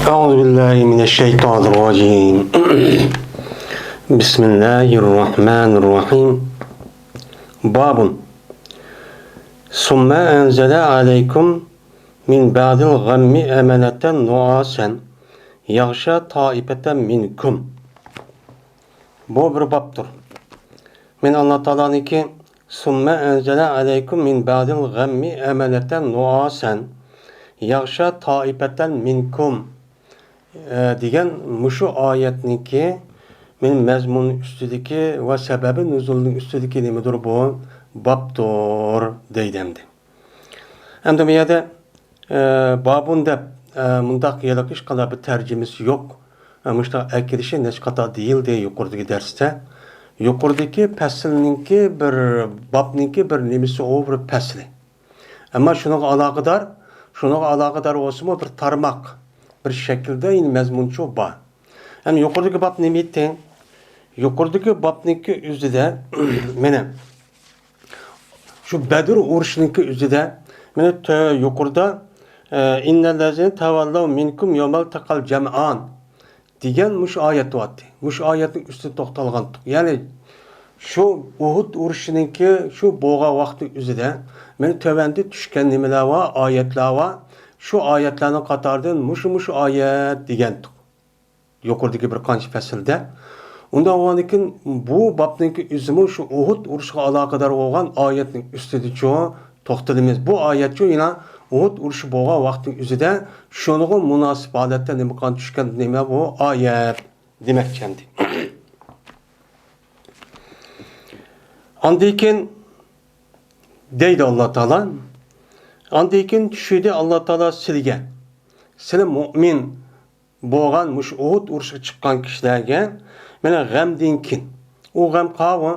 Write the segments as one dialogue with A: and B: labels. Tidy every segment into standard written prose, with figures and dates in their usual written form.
A: أعوذ بالله من الشيطان الرجيم بسم الله الرحمن الرحيم باب ثم أنزل عليكم من بعد الغم أمنة نعاسا يغشى طائفة منكم. Bu bir babdır. Men Allah Teala'nın ki ثم أنزل عليكم من بعد الغم أمنة نعاسا يغشى طائفة منكم degan mushu oyatniki men mazmun ustidagi va sababi nuzulning ustidagi nimadir bu babdir deydimdi. Endi bu yerda babun deb mundaq yiliq hech qanday bir tarjimasi yo'q. Mushta akilishi nechqata deyildi yuqoridagi darsda. Yuqoridagi faslninki bir babninki bir nimasi o bir fasli. Ammo shunga aloqador bo'lsa bir tarmoq bir şekilde yine mezmunçu var. Yani yukarıdaki bab ne bitti? Yukarıdaki babniki üzerinde benim şu Bedir uğraşınki üzerinde benim yukarıda innellezine tavallav minkum yawmal taqal jam'an degan muş ayet vardı. Muş ayetin üstüne toxtalgan. Yani şu Uhud uğraşınki şu boğa vakti üzerinde benim tövende düşken nimeler var, ayetler var. Şu ayetlerin qatardan muş ayet degandik. Yuqoridagi bir qancha faslda. Unda o'g'ankin bu babninki o'zimi shu Uhud urushiga aloqador bo'lgan oyatning ustida to'xtalamiz. Bu oyat yana Uhud urushi bo'lgan vaqtning o'zida shunga munosib holatda nima qon tushgan nima bu oyat demakchandi. Andikin deydi Alloh taolo Andikin tushidi Alloh taolo sizga. Siz mu'min bo'lgan mush Uhud urushiga chiqqan kishilarga mana g'amdan keyin. U g'am qavmi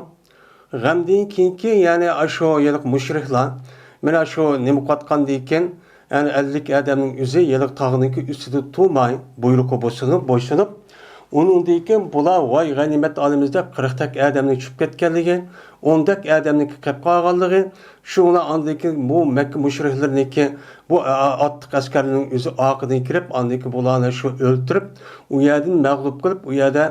A: g'amdan keyinki ya'ni asho yiliq mushriklar mana shu nima qotgandan keyin ya'ni 50 odamning o'zi yiliq tog'niki ustida turmay buyruqqa bo'ysunib uningdan keyin bular voy g'animat olamiz deb 40 tak odamni tushib ketganligi 10 tak odamni qilib qolganligi shunlar andiki bu Makka mushriklarniki bu otliq askarlarning o'zi oqidan kirib andiki bularni shu o'ltirib u yerdan mag'lub qilib u yerda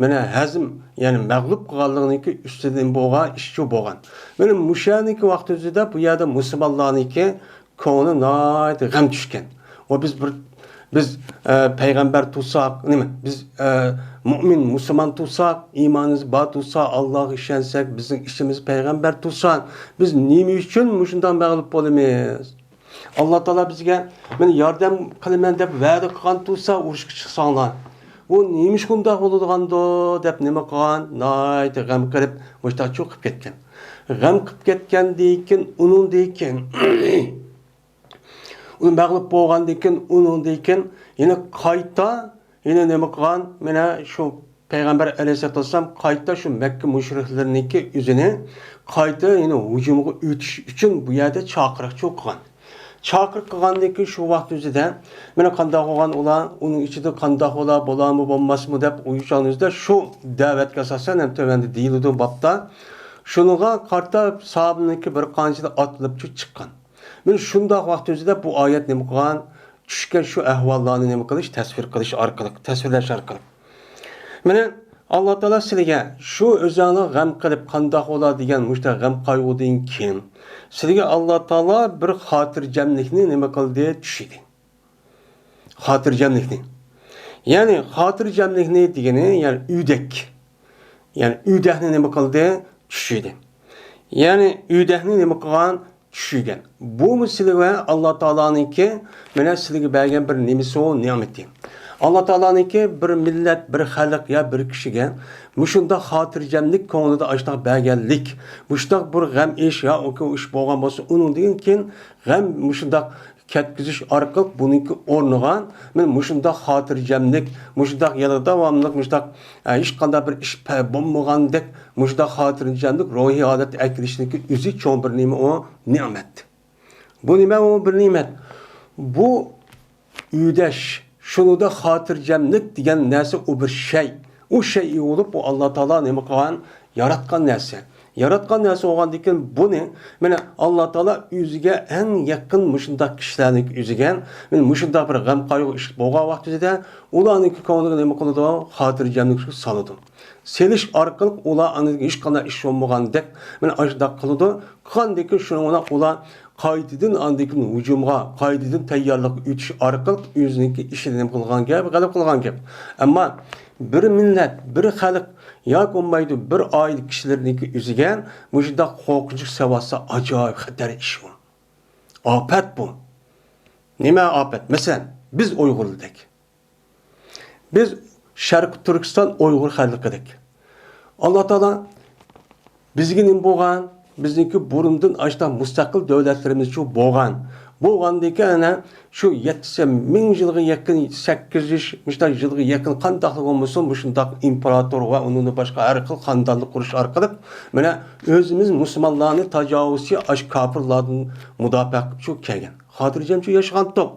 A: mana hazm ya'ni mag'lub qilganliginiki ustidan bo'lgan ishchi bo'lgan. Mana mushaniki vaqt o'zida bu yerda musulmonlarniki ko'ngli nihoyat g'am tushgan. Va biz payg'ambar tutsak, nima? Biz mu'min, musulmon tutsak, iymonimiz bor tutsa, Allohga ishonsak, bizning ishimiz payg'ambar tutsa, biz nima uchun shundan mag'lub bo'lamiz? Alloh taolo bizga men yordam qilaman deb va'da qilgan tutsa, urushga chiqsanglar. U nima shunday bo'ladigandu deb nima qilgan? Nihoyat g'am qilib, mushta cho'qib ketgan. G'am qilib ketgandan keyin uningdan uni mag'lub bo'lgandan keyin uningdan keyin yana qayta yana nima qilgan? Mana shu payg'ambar alayhisolatu vasallam qayta shu Makka mushriklarniki o'zini qayta yana hujumga o'tish uchun bu yerda chaqiriq qilgan. Chaqiriq qilgandan keyin shu vaqt o'zida mana qanday qilgan ular, uning ichida qanday bo'larmi bo'lmasmi deb o'ylashaningizda shu da'vatga asosan ham tövende deyiladi babda. Shunga qarta sahabniki bir qancha otilib chiqqan. Men shunday vaqt o'zida bu oyat nima qilgan? Tushgan shu ahvollarni nima qilish, tasvirlash orqali. Mana Alloh taolo sizga shu o'zingni g'am qilib qanday bo'lar degan mushta g'am qayg'udan keyin sizga Alloh taolo bir xotirjamlikni nima qildi tushidi. Xotirjamlikni. Ya'ni xotirjamlikni degani ya'ni uydak. Ya'ni uydakni nima qildi tushidi. Ya'ni uydakni nima qilgan tushgan. Bu sizga Alloh taoloninki mana sizga bergan bir nimasi o ne'mati. Alloh taoloninki bir millat, bir xalq ya bir kishiga mushunda xotirjamlik ko'nglida ashta berganlik, mushunda bir g'am ish ya o ish bo'lgan bo'lsa, uningdan keyin g'am mushunda ketkizish orqali buniki o'rniga men mushunda xotirjamlik, mushunda yana davomli mushunda hech qanday bir ish bo'lmagandek mushunda xotirjamlik ruhiy holat akilishniki o'zi cho'ng bir nima o ne'mat. Bu nima o bir ne'mat. Bu uydash shunda xotirjamlik degan narsa u bir shay. U shay bo'lib bu Alloh taolo nima qilgan? Yaratgan narsa. Yaratgan narsa olgandan keyin buni mana Alloh taolo o'ziga eng yaqin mushundaq kishilarning o'ziga men mushundaq bir g'am qayg'u ish bo'lgan vaqtida ularning ko'ngliga nima qiladi? Xotirjamlik soladi. Selish orqali ular aniga hech qanday ish bo'lmagandek men ashdaq qiladi. Qandaki shuni ular qaytadan andikin hujumga, qaytadan tayyorlik o'tish orqali o'zining ishini qilgan gap, g'alab qilgan gap. Ammo bir millat, bir xalq yoki bo'lmaydi bir oila kishilarniki o'ziga bu shunda qo'rqinch savasi ajoyib xatar ish bu. Ofat bu. Nima ofat? Masalan, biz Uyg'urlardik. Biz Sharq Turkiston Uyg'ur xalqidik. Alloh taolo bizga nima bo'lgan? Bizniki burundan ashta mustaqil davlatlarimiz shu bo'lgan. Bo'lgandan keyin shu 7 ming yilga yaqin 800 yilga yaqin qandaqlik bo'lmasin, bu shundaq imperator va uning boshqa har xil xonadonlik qurish orqali mana o'zimiz musulmonlarni tajovuzchi ash kofirlardan mudofaa qilib shu kelgan. Xotirjamcha yashagan to'q.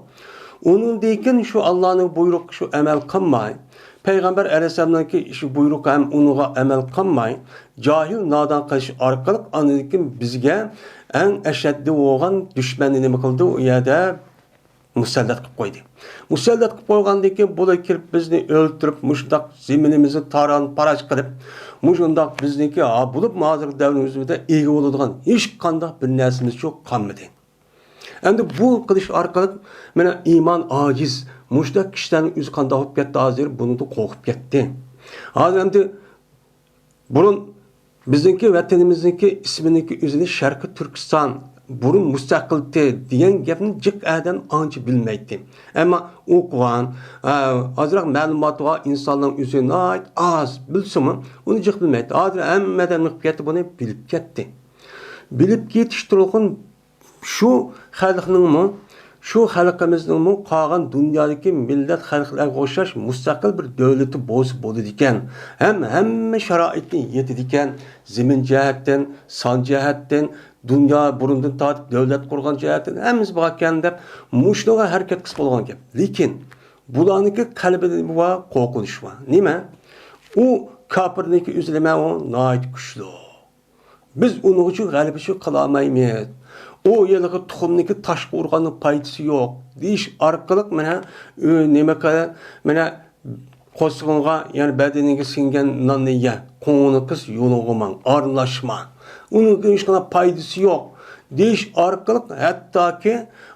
A: Undan keyin shu Allohning buyruqi shu amal qilmay, Peygamber Aleyhisselam'daki işi buyruk hem unuğa emel kılmay, cahil nadan qilish orqali anıkin bizge en eşeddi olan düşmanını nima qildi? O yerda musallat qilib qo'ydi. Musallat qilib qo'ygandan bular kirib bizni o'ltirib, mushundaq zeminimizni taran paraj qilib, mushundaq bizniki bo'lib hozirgi davrimizda ega bo'ladigan hech qanday bir narsamiz yo'q qolmadi. Endi bu qilish orqali mana iymon ojiz Muşda kişilerin yüzü kanda hop gitti hazır, bunu da korkup gitti. Hazır bunun bizdeki vatanimizdeki ismindeki yüzünü Şarkı Türkistan, bunun müstakilti diyen gapni cık adam anca bilmeydi. Ama okuyan, azırak malumatı var insanların yüzüne ait az bilsin mi, onu cık bilmeydi. Hazır emmeden mıkbiyeti bunu bilip gitti. Bilip yetiştirirken şu halkının mı, şu xalqimizning qolgan dunyodagi millat xalqlarga o'xshash mustaqil bir davlati bo'ladi ekan. Hamma sharoitni yetadi ekan. Zamin jihatdan, son jihatdan, dunyo burundan tortib davlat qurgan jihatdan hammasi bor ekan deb mushnoga harakat qilib bo'lgan gap. Lekin bularniki qalbida bor qo'rqinish bor. Nima? U kofirniki o'zlama o nihoyat kuchli. Biz uni uchun g'alaba qila olmaymiz. O yıllık tohumdaki taşqa urganın paydası yok. Deyiş arkalık mana nima qala mana qo'sqinga yani bedeniga singan nonni ye, qo'ng'ini qis yo'ling'iman, aralashma. Uning hech qanday paydasi yo'q. Deyish arkalık hattoki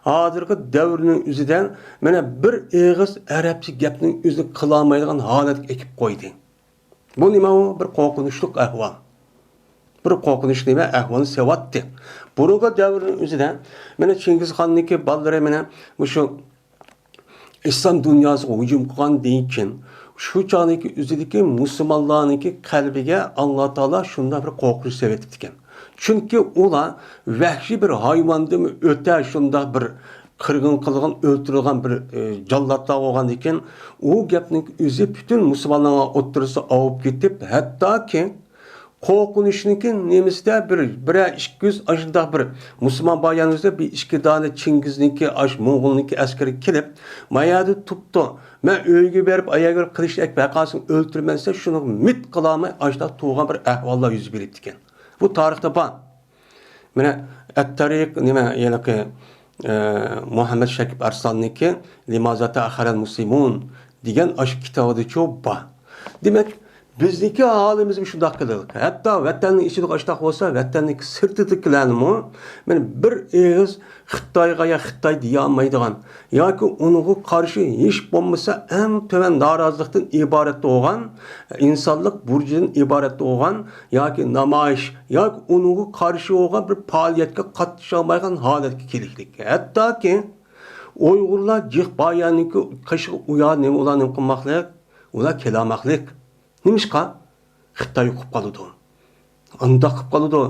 A: hozirgi davrning o'zidan mana bir eg'iz arabcha gapning o'zini qila olmaydigan holatga ekib qo'ydi. Bu nima u? Bir qo'rqinchli ahvol. Bir qo'rqinchli va ahvolni sevatdi. Burunga davrinin o'zida mana Chingiz Xonniki ballari mana shu islom dunyosiga hujum qilgan deykin, shu chog'dagi o'zidagi musulmonlarniki qalbiga Alloh taolo shunday bir qo'rqish sevatdi ekan. Chunki ular vahshiy bir hayvondan o'ta shunday bir qirg'in qilgan, o'ltirilgan bir jallodlar bo'lgan ekan, u gapning o'zi butun musulmonlarga o'ttirsa olib ketib, hattoki qo'rqinishniki nemisda bir 200 ashunda bir musulmon bayanimizda bir 2 dona Chingizniki ash Mo'g'ulniki askari kelib, mayada tutdi. Men uyga berib ayaga qilish vaqasini o'ltirmansa shuni mit qilolmay ashda tug'an bir ahvollar yuz beribdi ekan. Bu tarixda bor. Mana at-tariq nima yalaqi Muhammad Shakib Arsonniki Limazata Akharal Muslimun degan ash kitobida cho'p bor. Demak bizdeki halimiz bir şundak kıldık. Hatta vatanın içinde açtak olsa vatanın sırtıdıklarını ben bir ağız Xitayga ya Xitay diyemeyidigan. Ya ki onun karşı hiç olmasa en töven narazılıktan ibaret olan, insanlık burcunun ibaret olan, ya ki namayiş, ya ki onun karşı olan bir faaliyetke katışamayan haletki kiliklik. Hatta ki Uygurlar cih bayanınki kaşı uyar ne olan ne kılmaklık, ona kelamaklık. Nimishqa Xitoy o'qib qoldi. Unda qilib qoldi.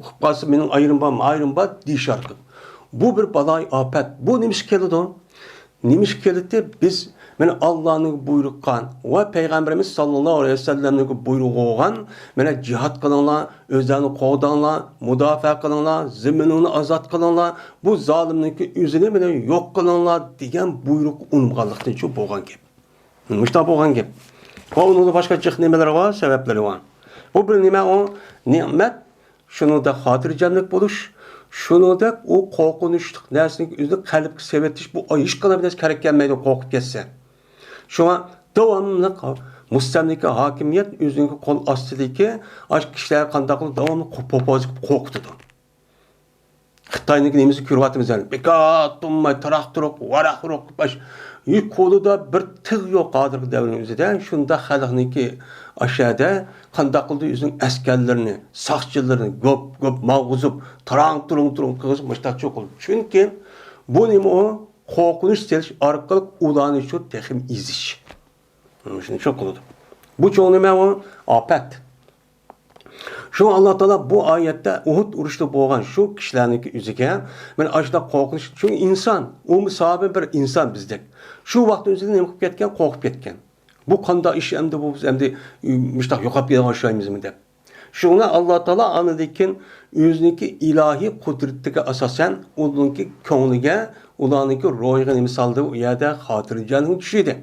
A: O'qib qolsa mening ayrim bor deyish orqali. Bu bir baloy ofat. Bu nimish keldi? Nimish keldi biz mana Allohning buyruqqan va payg'ambarimiz sallallohu alayhi vasallamning buyrug'i bo'lgan mana jihad qilinglar, o'zlarini qo'dinglar, mudofaa qilinglar, zaminini ozod qilinglar, bu zolimniki o'zini mana yo'q qilinglar degan buyruq unganlikdan shu bo'lgan gap. Nimishda bo'lgan gap. Onun başka çık nimeleri var, sebepleri var. Bu bir nime o nimet şuningdek xotirjamlik bo'lish, shuningdek u qo'rqinchli narsani o'zini qalbga sevetish, bu hech qanday narsa kerak kelmaydi qo'rqib ketsa. Shunga davomli mustamlika hokimiyat o'zining qo'l ostidagi kishilar qanday qilib davomli qo'rqitadi. Xitoyniki nemisi ko'ryapmiz yani. Bekat, tummay, taraq-turuq, varaq-turuq baş. Qo'lida bir tig' yo'q hozirgi davrning o'zida. Shunda xalqniki aşağıda qanday qildi o'zining askarlarini, saqchilarini g'op mag'uzib, tarang-turung qilib mushtaqchi qildi. Chunki bu nima o qo'rqinish selish orqali ularni shu texim izish. Shuni çok qildi. Bu cho'ng nima o? Afat. Şu Allah Teala bu ayette Uhud urushda bo'lgan shu kishilarniki o'ziga men ashda qo'rqinish, chunki inson, u musobi bir inson bizdek. Shu vaqt o'zida nima qilib ketgan, qo'rqib ketgan. Bu qanday ish endi bu endi mushtaq yo'qolib ketgan o'shaymizmi deb. Shuna Allah Teala anidikin o'ziniki ilohiy qudratiga asosan ularniki ko'ngliga, ularniki ro'yiga nima soldi, u yerda xotirjamlik tushidi.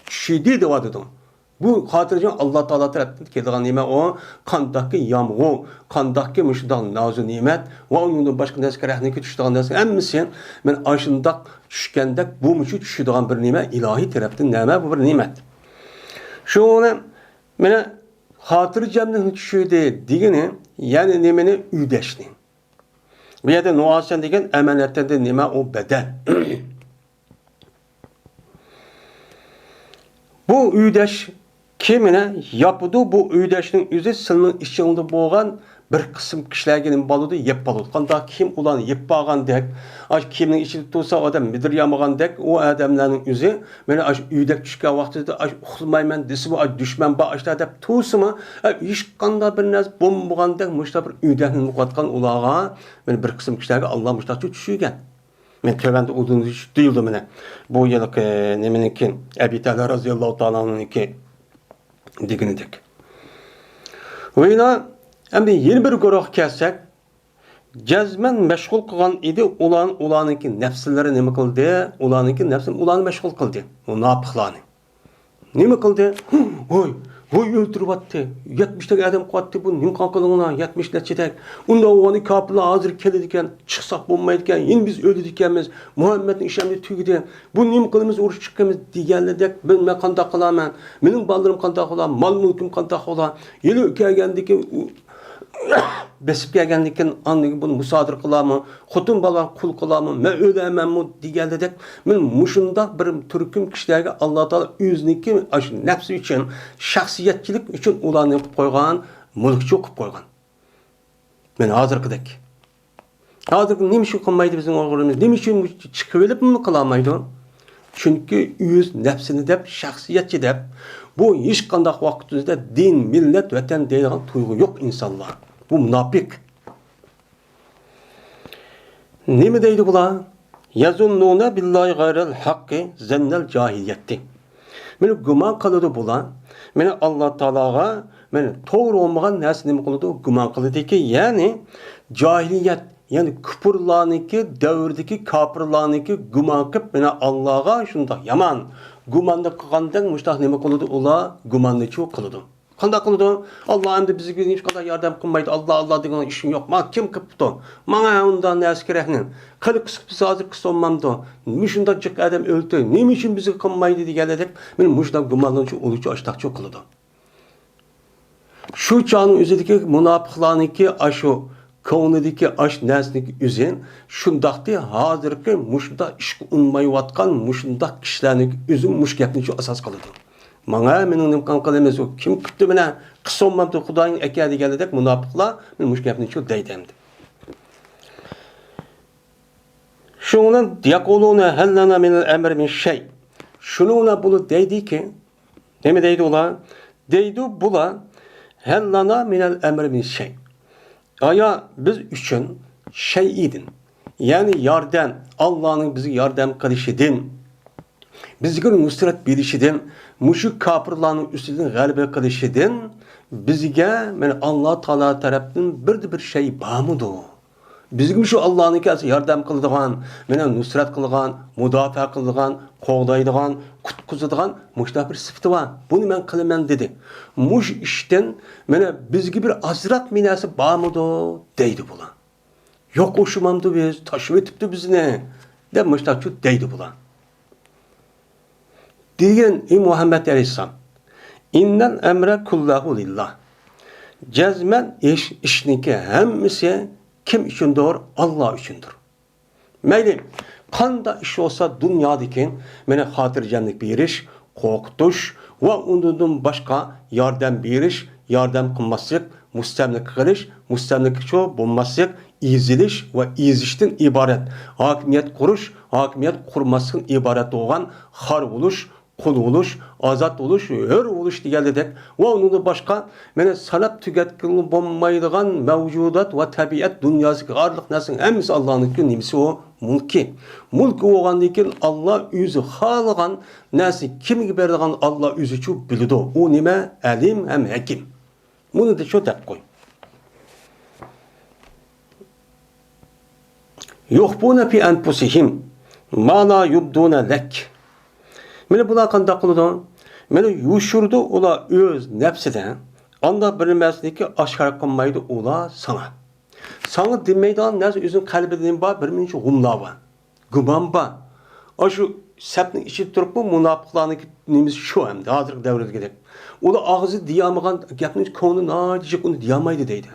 A: Tushidi deyapti. Bu xotirjam Allah Teala tarafından kelgan nima o qandaqki yomg'ir, qandaqki mushundaq nozik ne'mat va undan boshqa narsalarni tushadigan narsa hammasi men ashundaq tushgandek bu mushu tushadigan bir nima ilohiy tarafdan nima bu bir ne'mat. Shuni meni xotirjamlik tushidi degani ya'ni nimani uydashni. Bu yerda nuasan degan amaliyotda nima o badal. Bu uydash kimine yapıdı bu uydaşning o'zi silning ichida bo'lgan bir qism kishilarga nima bo'ladi, yeb bo'ladi. Qanday kim ularni yeb bo'lgandek, kimning ichida tursa odam midiryamagandek, u odamlarning o'zi meni uyda tushgan vaqtida uxlamayman desa, bu dushman bor ashta deb tursimi, hech qanday bir narsa bo'lmagandek mushta bir uydani yo'qotgan ularga meni bir qism kishilarga Alloh mushtachi tushirgan. Men tövbende olduğunu duyuldum yine. Bu yıllık neminiki Ebi Talha razıyallahu ta'ala'nınki diginidik. Ve yine hem de yeni bir grup kessek cezmen meşgul kılan idi ulanınki nefsleri nemi kıldı? Ulanınki nefsini ulanı meşgul kıldı. O napıklarını. Nemi kıldı? Oy öldürüp attı. 70'lik adam kattı bu nimkan kılığına 70'lik çetek. Onda oğanı kapıla hazır keledikken çıksak bulmaydıkken yine biz öldüdikkenimiz Muhammed'in işlemde tüygüdü. Bu nim kılımız oruç çıkkemiz digenledik. Ben kandak kılamam. Benim ballarım kandak kılamam. Mal mülküm kandak kılamam. Yeli ülkeye geldikken besip gelgendikken anlık bunu musadır kılamam. Xotun balar kul kılamam. Men ölemem mu digenledik. Men muşunda bir türküm kişilerge Allah Teala özüniki nefsi için, şahsiyetçilik için ulanıp koygan, mülkçü okup koygan. Men hazırkıdak. Hazırkı nimişin kılmaydı bizim oğlumuz? Nimişin çıkıvelip mi kılamaydı? Çünkü öz nefsini dep, şahsiyetçi dep, bu hiç kandak vakitimizde din, millet, vatan deyilgen tuygu yok insanlar. Bu münafık. Ne mi deydi bula? Yazunnuna billahi gayrel hakkı zennel cahiliyetti. Meni güman kılıdı bula. Meni Allah Teala'ga meni doğru olmayan nersi nemi kılıdı? Güman kılıdı ki yani cahiliyet yani küpürlarniki devrdeki kapırlarniki güman kıp meni Allah'a şunda yaman gumanda kılgandan müştah nemi kılıdı? Ola gümanlı çok kılıdı. Qanday qildi? Alloh endi bizga hech qanday yordam qilmaydi. Allah degan ishim yo'q. Men kim qilibdi? Menga undan narsa kerakni. Qilib qisib hozir qilsomamdi. Shunda jiq odam o'ldi. Nima uchun bizga qilmaydi deganlar men mushdan gumonlanuvchi o'luvchi ashtaqchi qildi. Shu chog'ning o'zidagi munofiqlarniki ashu ko'nglidagi ash narsniki o'zin shundaqdi hozirgi mushda ishga unmayotgan mushunda kishilarniki o'zi mush gapni asos qiladi. Mana mening nimkan qilamiz u kim qilibdi mana qisomamdi xudoning aka deganidek munofiqlar men mush gapni shu deydi. Şunun yaquluna hallana min al-amr min shay. Şununa bunu deydiki neme deydi ular? Deydi bula hallana min al-amr min shay. Aya biz üçün şey idin. Yani yardım Allah'ın bizi yardım qilishidin. Bizga nusrat berishidin. Muşu kapırlarının üstünden galibe kılışıdın bizge men Allah Teala tarafından bir şey bağımıdı. Bizga shu Allohning kelsa yordam qiladigan, meni nusrat qilgan, mudofaa qiladigan, qo'g'daydigan, qutqizadigan mushta bir sifati bor. Buni men qilaman dedi. Mush ishdan meni bizga bir azroq minasi bormidi deydi bular. Yo'q o'shimamdi biz, tashib etibdi bizni deb mushta shu deydi bular. Degan Muhammad alayhisalom innal emre kullahu lillah. Cezmen işniki hemmisi kim üçündür? Allah üçündür. Meyli, qanda iş olsa dünyadaki meni hatirjanlik beriş, qo'rqitish va undan boshqa yordam berish, yordam qilmaslik, mustamlik qilish, mustamlik bo'lmaslik, ezilish va ezishdan iborat. Hokimiyat qurish, hokimiyat qurmasdan iborat bo'lgan xor bo'lish, qul bo'lish, ozod bo'lish, hur bo'lish deganidek va undan boshqa meni sanab tugatgan bo'lmaydigan mavjudot va tabiat dunyosiga barliq narsaning hammasi Allohning nimasi o mulki. Mulk bo'lgandan keyin Alloh o'zi xohlagan narsa kimga beradigan Alloh o'zi chu biladi. U nima? Alim ham hakim. Buni da shu deb qo'y. Yukhbuna fi anfusihim ma la yubduna lak. Meni bular qanday qiladi? Meni yushurdi ular o'z nafsidan. Anda bilmasligi oshkor qilmaydi ular sana. Sana demaydigan narsa o'zining qalbidan bor, bir mincha g'umlar bor. Gumon bor. Shu sapning ichida turib bu munofiqlarning nimasi shu hamda hozirgi davrdagidek. Ular og'zi diyamagan gapni ko'ngli nojiq uni diyamaydi deydi.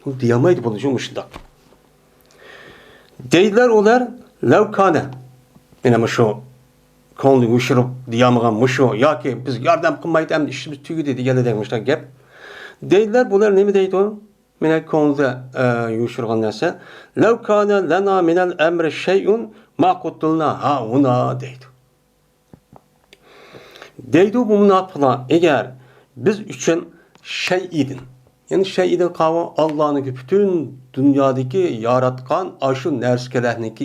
A: U diyamaydi buni shundoq. Deydilar ular lavkana. Mana shu ko'ngli ushirib diyamagan mushu yoki biz yordam qilmaydi ham ishimiz tugadi deganidek mushta gap. Deydilar bular nima deydi? Meni ko'ngilda yushirgan narsa law kana lana min al-amri shay'un ma qutilna hauna deydi. Deydi bu munofiqlar agar biz uchun shay edin. Yani shay edin qavmi Allohning bütün dunyodagi yaratgan ashu narsalarniki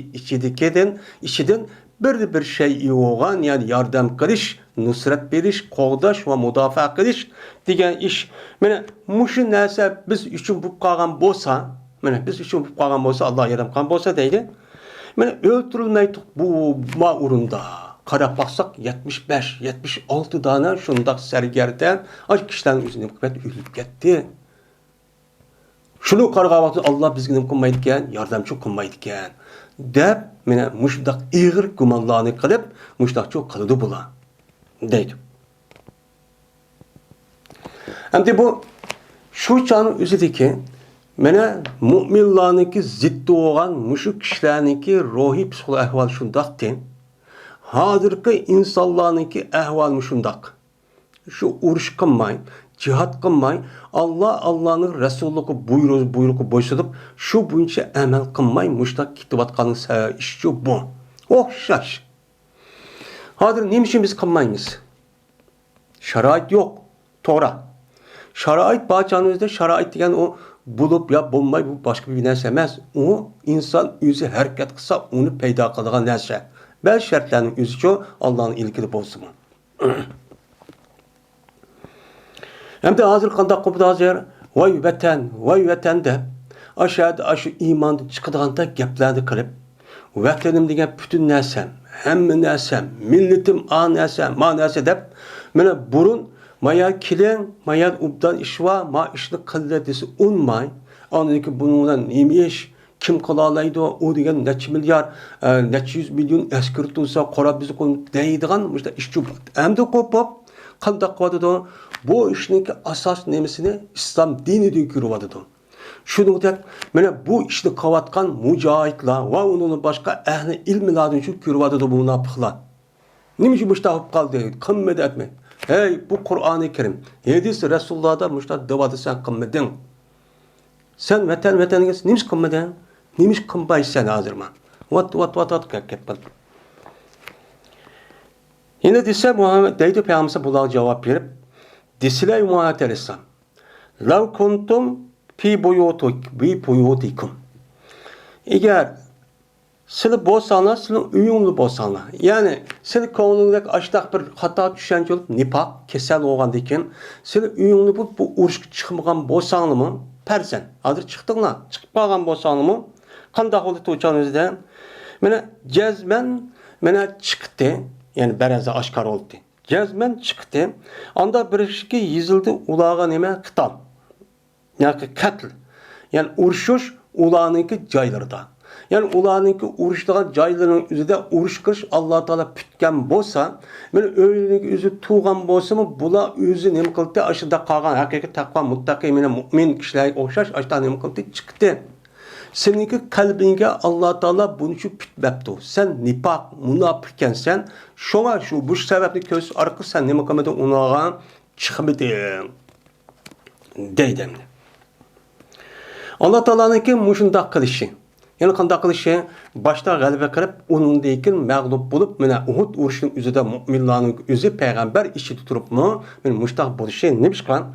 A: ichidan bir şey yo'g'an, yani yordam qilish, nusrat berish, qo'g'dash va mudofaa qilish degan ish. Mana mushu narsa biz uchun bo'lib qolgan bo'lsa, Alloh yaratib qolgan bo'lsa deydi. Mana o'ltirilmaydi bu o'rinda. Qarab baqsak 75, 76 dona shundoq sargarda ash kishilarning o'zini o'lib ketdi. Shuni qarg'ab vaqtida Alloh bizga nima qilmaydi ekan, yordamchi qilmaydi ekan deb meni mushdaq ig'ir gumonlarni qilib, mushdaqcha qildi bular deydi. Endi bu shu chani o'zidagi mana mu'minlarniki ziddi bo'lgan mushu kishilarniki ruhiy psixologik ahvol shundoqdi. Hozirgi insonlarniki ahvoli shundoq. Shu urush qilmay, jihad qilmay, Allohning rasulluğu buyruğu bo'ysunib, shu bo'yicha amal qilmay mushtaq ketayotgan ish shu bu. O'xshash. Hozir nima uchun biz qilmaymiz? Sharoit yo'q, to'g'ri. Sharoit barchamizda sharoit degan o bo'lib ya bo'lmay bu boshqa bir narsa emas. U inson o'zi harakat qilsa, uni paydo qiladigan narsa. Bel shartlarning o'zicha Allohning ilkida bo'lsin. Hem de hazır qandaq qilib hozir voy vatan deb shu iymonni chiqadigan gaplarni qilib, vatanim degan butun narsam, hamma narsam, millatim ma narsa deb mana burun maya kilen, maya ubdan ishva, ma ishni qildi desa unmay, oniki bundan nima ish, kim qila oladi, u degan necha milyar, necha 100 milyon askar tursa, qorab bizni qo'yib deydigan mushta ishchi. Hamda qo'pib qandaq qiladi bu işninki asas nemisini İslam dinidir kürüvadıdır. Şunundak mana bu işni qavatqan mujohidlar va undan boshqa ahli ilmlarning shu kürüvadıdır bu munofiqlar. Nima uchun mushta olib qoldi? Qilmadi etme. Hey bu Qur'oni Karim. Hadis Rasulullohda mushta davada sen qilmading. Sen vatanga nima qilmading? Nima qilmaysan hozirma? Vat qilib. Yine dese Muhammed deydi Peygamber bular cevap verip Disiler Muhammed Aleyhisselam. Lav kuntum fi buyutikum. Eğer sizler bolsanlar, sizler uyumlu bolsanlar. Yani sizler konuldaki aştaq bir hata düşünce olup nifaq, kesel olgandan keyin sizler uyumlu bu urushga chiqmagan bolsanlarmi? bersen. Hazır çıktığına çıkıp kalgan bolsanmı? Qandaq oldu tuğçan özde? Mene cezmen mene çıktı. Yani beraza aşkar oldu. Cezmen çıktı. Anda bir işki yazıldı ulağa neme kıtal. Yani katl. Yani uruşuş ulağınınki caylarda. Yani ulağınınki uruştuğan caylarının üzerinde uruş kırış Allah Teala pütken bolsa, men öylününki üzü tuğan bolsa mı bula üzü neme kıldı aşıda kalgan hakiki takva muttaki mene mümin kişilerge okşaş aşıda neme kıldı çıktı. Seninki kalbinge Allah Teala bunu şu pütmepti. Sen nifak, münafıkken sen şuna şu bu sebepli köz arka sen neme kıldı unağa çıkmadın. Deydem. Allah Teala'nınki muşundaq kılışı. Yani qandaq kılışı başta galibe qilib unundakin mağlup bulup mena Uhud uruşunun üzüde müminlerin üzü peygamber işi tuturupmu men muştaq buluşı ne çıkan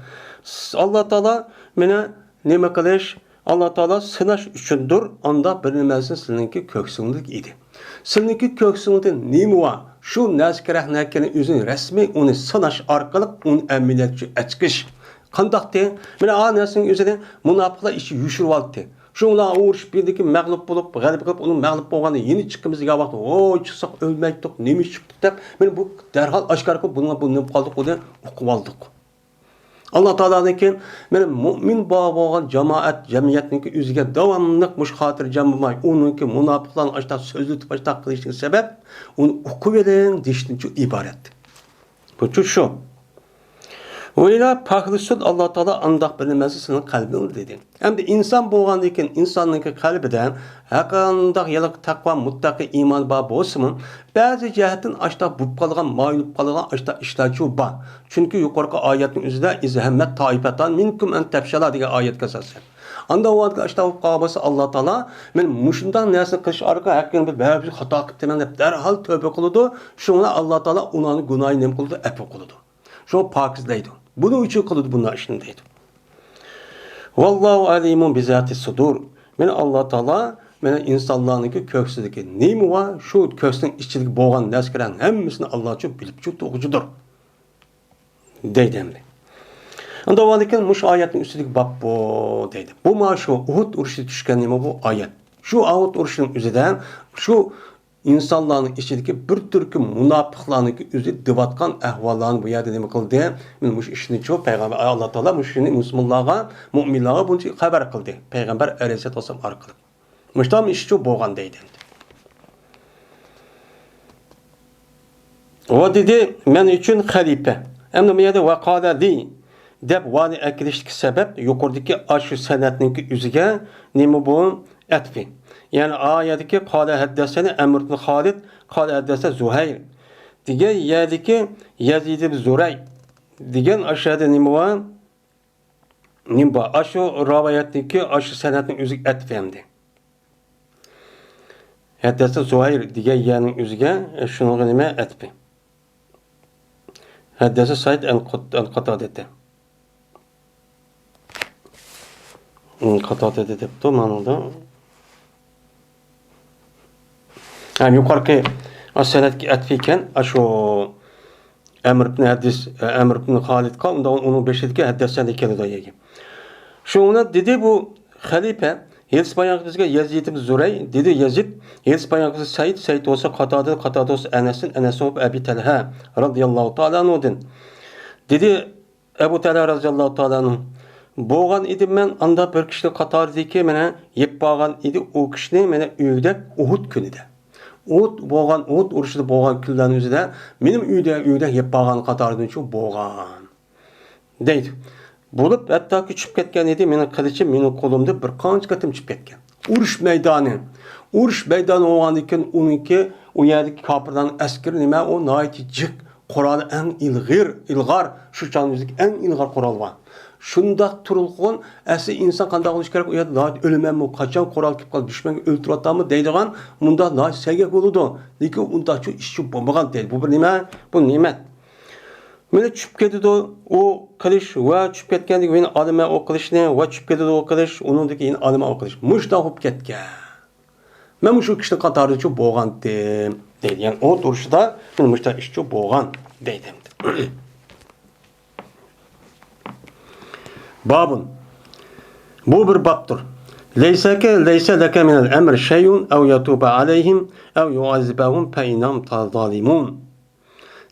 A: Allah Teala mena neme qilish Allah Teala sınaş üçündür onda bilinmesin sizinki köksünlük idi. Sizinki köksünlükte neme var? Şu naskerah nakenin üzün resmi onu sınaş arkalık onu emniyetçi etkiş. Qandaqdı? Mena anasının üzerinde münafıqlar işi yüşürüp aldı. Şunlar uğruş birdeki mağlup bulup, galip kılıp, onun mağlup bolğanda yeni çıkımızga vaqt, "Oy, çıksaq ölmeydik, nemi çıktık" dep, men bu derhal aşkar qılıp bunga bunu qaldık, onu uqub aldık. Allah Teala'nınki men mümin bolğan cemaat, cemiyetninki üzüge davamlıq muş xatirjam bolmay, onunki münafıqlarning aşta sözlütüp aşta qilishning sebep, onu uqub eden dişden ibaret. Bu şu. Öyle paklısun Allah Teala andaq bilinmesi senin kalbin dedi. Hem de insan bolğandan keyin insonning kalbidan haqandaq yalıq takva muttaqi iman bar bolsunmu, ba'zi jihatdan aşta bulup qalgan, maylup qalgan aşta işlarçı bar. Çünkü yuqorqi oyatning o'zida izhammat toifatan minkum an tabshala degan oyatga asosan. Anda o oyatga aşta bulup qalsa Allah Teala men mushundan narsa qilish orqali haqqan bir ba'zi xato qildim deb darhol tövbe qiladi. Shunga Allah Teala ularning gunohini nem qildi, afv qiladi. Şu pakizlaydi. Bunun için kılıdı bunlar işindeydi. Vallahu alimun bizati sudur. Men Allah Teala mena insanlarnınki köksüdeki nemi var? Şu köksünün içindeki boğan neskiren hemmisini Allah için bilip çok doğucudur. Deydemdi. Anda valiken muş ayetin üstündeki bab bu deydi. Bu ma şu Uhud uruşu düşken nemi bu ayet. Şu Uhud uruşunun üzerinden şu insanların içindeki bir türkü münafıklarının üzü divatkan ahvallarını bu yerde neme kıldı. Bu işini çok Peygamber Allah Teala bu işini Müslümanlara, müminlara bunu haber kıldı. Peygamber Aleyhisselatü Vesselam arkalı. Müştam işi çok boğan deydi. O dedi men için halife. Hem de yerde vakada li deb vali ekilişlik sebep yukarıdaki aşı senetinin üzüge neme bu etfi. Yani ayetdeki qala haddesene Emr ibn Halid, qala haddesene Zuhayr. Diye yerdeki Yazid ibn Zuray. Diyen aşağıda nime var? Nimba aşı rivayetdeki aşı senetinin üzük etfemdi. Haddesene Zuhayr diye yerinin üzüge şunu nime etfi. Haddesene Said el-Qatadete. Qatadete depti manada. Yani yukarıki aseletki etfiken aşo Emr ibn Halid ka onun beşedeki haddesende kelidi yegi. Şuna dedi bu halife Yez bayağı bizge Yazid ibn Zuray dedi Yazid Yez bayağı Said olsa Qatada olsa Enes olup Ebi Talha radıyallahu ta'ala anhu'dan. Dedi Ebu Talha radıyallahu ta'ala anhu boğan idim men anda bir kişi Qatardaki mene yep bağan idi o kişini mene üydek Uhud günüde. Uhud uruşida boğan küllerin üzerinde benim üyde yep bağan Qatardan şu boğan deydi. Bulup hatta küçüp ketken idi mening qilichim mening qo'limda bir qancha qatim chiqib ketgan. Urush maydoni bo'lgandan keyin uniki u yerdagi kofirlarning askari nima u noiti jiq quroli eng ilg'ar shu chog'dagi eng ilg'ar qurol bor. Shundoq turilgan asli inson qanday bo'lish kerak u yerda o'lmanmi qachon qurol kelib qolib dushmanga o'ltiryaptimi deydigan bunda noit saga bo'ladi. Lekin unda shu ish bo'lmagan deydi. Bu bir nima? Bu ne'mat. Meni tushib ketdi o qilish va tushib ketgandek meni odamlar o qilishni va tushib ketdi o qilish uningdagi yana odamlar o qilish mushta bo'lib ketgan. Men shu kishini qatorida bo'lgandim deydi. Ya'ni o turishda men mushta ishchi bo'lgan deydim. Babun Bu bir baptır. Leyse leke minel emr şeyun ev yatuba aleyhim ev yuazibahum fe innahum zalimun.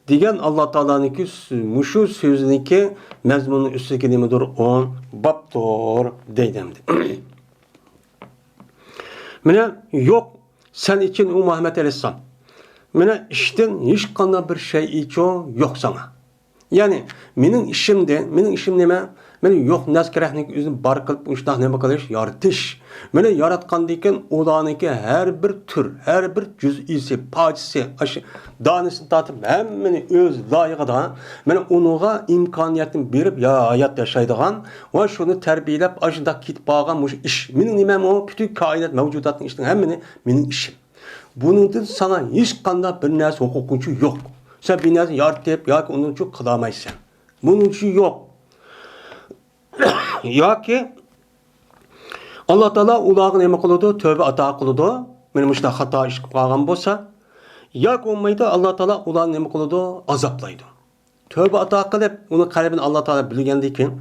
A: Degan Allah Taala'nınki muşu sözünki mezmunun üstündeki nimidir? On baptır deydimdi. Mine yok sen için o Muhammed Aleyhisselam. Mine işten hiç kandan bir şey iço yok sana. Yani mening işim nima? Meni yo'q naskerahning o'zini bar qilib ushta nima qilish, yoritish. Meni yaratgandan keyin ularniki har bir tur, har bir juz'isi, parchasi, donisini tatib hammani o'z loyig'ida, meni unuga imkoniyatni berib hayot yashaydigan va shuni tarbiyalab, ashunda ketib qolgan mush ish. Mening nimam o? Bütün koinot mavjudotning ishning hammani mening ishim. Buningdan sana hech qanday bir narsa huquqinchi yo'q. Sen bir narsa yaratib yoki onun uchun qilamaysan. Buning uchun yo'q. Yoki Allah Taala ularga nima qiladi? Tövbe ato qiladi. Meni mushta xato ish qilib qolgan bo'lsa, yoki bo'lmaydi, Allah Taala ularni nima qiladi? Azoblaydi. Tövbe ato qilib, uni qalbini Allah Taala bilgandan keyin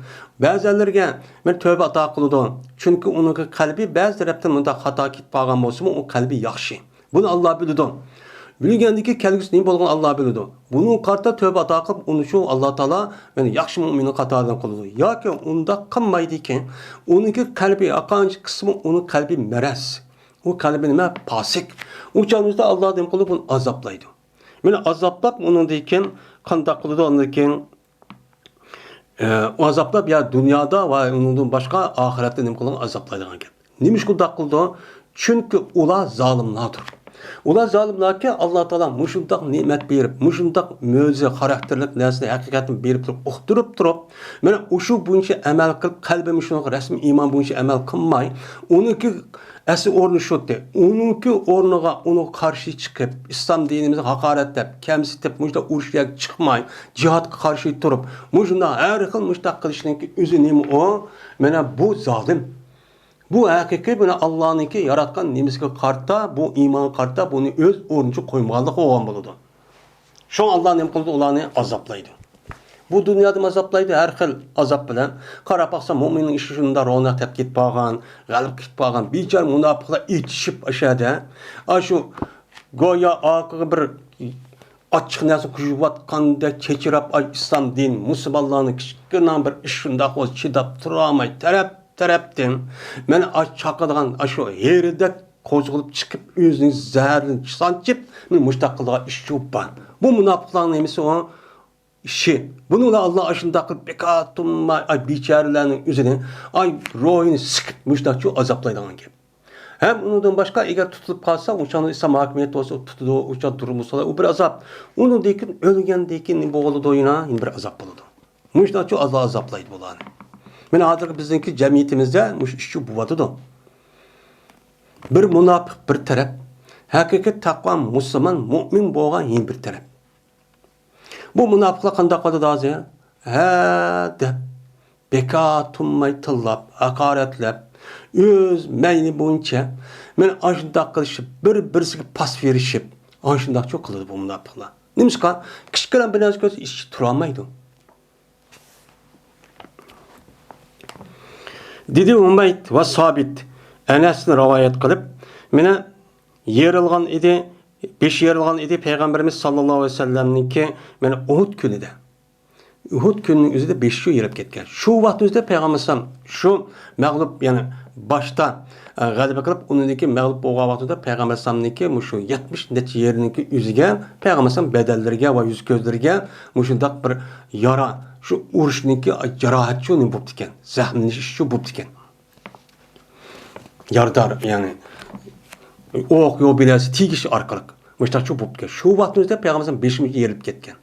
A: ba'zilarga men tövbe ato qiladi. Chunki uning qalbi ba'zi tarafdan bunda xato ketib qolgan bo'lsa, u qalbi yaxshi. Buni Allah biladi. Bilgandiki kelgusi nima bo'lgan Allah biladi. Buning qarta tövbe ato qilib, uni shu Allah Taala meni yaxshi mu'minning qatoridan qiladi. Yoki unda qilmaydi ekan, uningki qalbi aqanchi qismi uni qalbi maraz. U qalbi nima? Fasik. U jonimizda Allah nima qilib uni azoblaydi. Meni azoblab uningdan keyin qanday qiladi undan keyin azoblab ya dunyoda va undan boshqa oxiratda nima qilgan azoblaydigan gap. Nima ish qildi? Chunki ular zolimlardir. Ular zalimlarga Allah Taala mushundaq ne'mat berib, mushundaq mo'jiza xarakterlik narsani haqiqatni berib turib, mana o'shu bo'yicha amal qilib, qalbim shunga rasmiy iymon bo'yicha amal qilmay, uniki asli o'rni shude. Uniki o'rniga uni qarshi chiqib, islom dinimizni haqoratlab, kamsitib, mushta urushga chiqmay, jihodga qarshi turib, mushunda har xil mushtaq qilishning o'zi nima o? Mana bu zolim. Bu haqiqiy buni Allohniki yaratgan nimasiga qarta, bu iymon qarta, buni o'z o'rniga qo'ymaganlik bo'lgan bo'ladi. Shu Alloh nima qildi? Ularni azoblaydi. Bu dunyoda azoblaydi, har xil azob bilan. Qarab baqsa mo'minning ishi shunda ro'naq tap ketib qolgan, g'alib ketib qolgan, bechor munofiqlar etishib ashada, shu go'yo oqiga bir ochiq narsa quyayotganda kechirab islom din, musulmonlarning kichkina bir ish shunda o'z chidab tura olmay tarafdan men chaqadigan shu yerida qo'zg'ilib chiqib o'zining zarini sanchib men mushtaqilgan ish shu bor. Bu munofiqlarning nemasi o ishi. Buni Alloh ashunda qilib bekatumma bechoralarning o'zini ro'yini siqib mushtaqchu azoblaydigan gap. Hem undan boshqa agar tutilib qolsa, o'shani islom hokimiyati bo'lsa tutadi, o'sha durumsa u bir azob. Undan keyin o'lgandan keyin bo'ladi o'yina, bir azob bo'ladi. Mushtaqchu Alloh azoblaydi bularni. Men hozir bizningki jamiyatimizda mush ish bo'ladi. Bir munofiq bir taraf, haqiqiy taqvo musulmon mu'min bo'lgan yin bir taraf. Bu munofiqlar qanday qiladi hozir? Deb bekatumay tillab, haqoratlab, o'z mayli bo'yicha men ashunda qilishib, bir-birisiga pas verishib, ashunda cho'q qiladi bu munofiqlar. Nimishqa kichkina bir narsa ko'rsa ish tura olmaydi. Dedi Umayd va Sabit Anasni rivoyat qilib, meni yerilgan edi, 5 yerilgan edi payg'ambarimiz sallallohu alayhi vasallamniki meni Uhud kunida. Uhud kunining o'zida 5 yerib ketgan. Shu vaqt o'zida payg'ambarimiz shu mag'lub, ya'ni boshda g'alaba qilib, uningki mag'lub bo'lgan vaqtida payg'ambarimizniki shu 70 necha yeriniki o'ziga payg'ambarimiz badallariga va yuz ko'zlariga shundaq bir yara shu urushniki jarohat shu nima bo'lib ekan, zahmlanish shu bo'lib ekan. Yardar, ya'ni o'q yo'q bilasi tegish orqali mushtaq shu bo'lib ekan. Shu vaqtda payg'ambarimiz 5 ming yerib ketgan.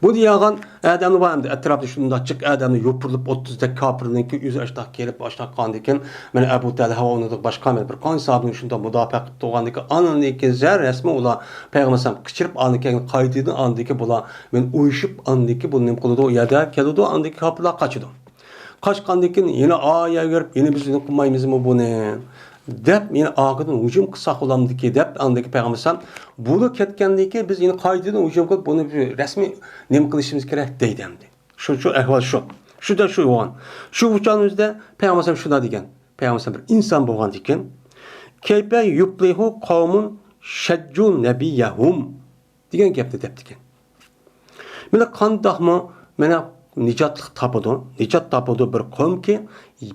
A: Bu diyagan adamni var endi atrofda shunda chiq adamni yopirilib 30 da kofirninki o'zi ashtaq kelib ashtaq qondikin mana Abu Talha va uning boshqa bir qon hisobini shunda mudofaa qilib turgandikin aniki zar rasmi ular payg'ambar qichirib aniki qaytidi andiki bular men uyushib andiki bu nim qiladi u yerda keladi andiki kofirlar qochadi. Qochgandikin yana oya yurib yana bizni qilmaymizmi buni deb meni og'idan hujum qilsak olamdiki deb andagi payg'ambar buni ketgandiki biz yine qaytadan hujum qilib buni rasmiy nima qilishimiz kerak deydi endi. Shu ahvol shu. Şu da şu olan. Şu uçağınızda Peygamber şuna degen. Peygamber bir insan boğan deken. Keype yuplihu kavmun şeccu nebiyahum degen gepni deptiken. Mene kandahmı mene nicatlık tapudu. Nicat tapudu bir kavm ki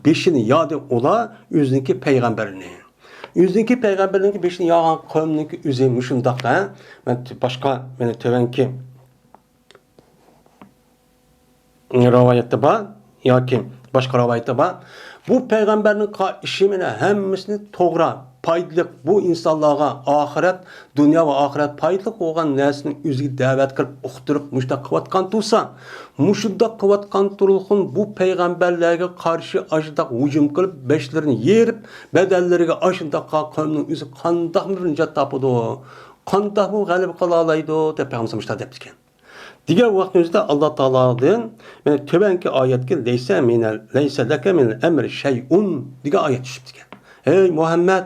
A: beşini yadı ola yüzündeki peygamberini. Yüzündeki peygamberinin beşini yağan kavminin yüzü müşündakta. Ben başka mene tövenki rivayette var ya ki başka rivayette var. Bu peygamberin işimine hemmisini toğra, paydalı bu insanlığa ahiret, dünya ve ahiret paydalı olan nesini üzgü davet kılıp uqtırıp müşta kıvatkan tursa, müşda kıvatkan turulğun bu peygamberlerine karşı aşıda hücum kılıp beşlerini yerip bedellerine aşında kavminin üzü kandak mı rincat tapıdı, kandak mı galip kalalaydı de peygamber müşta deptiken. Diğer vaktimizde Allah Teala'nın yani töbenki ayetki leyse leke minel emri şey'un diye ayet düşüptüken. Ey Muhammed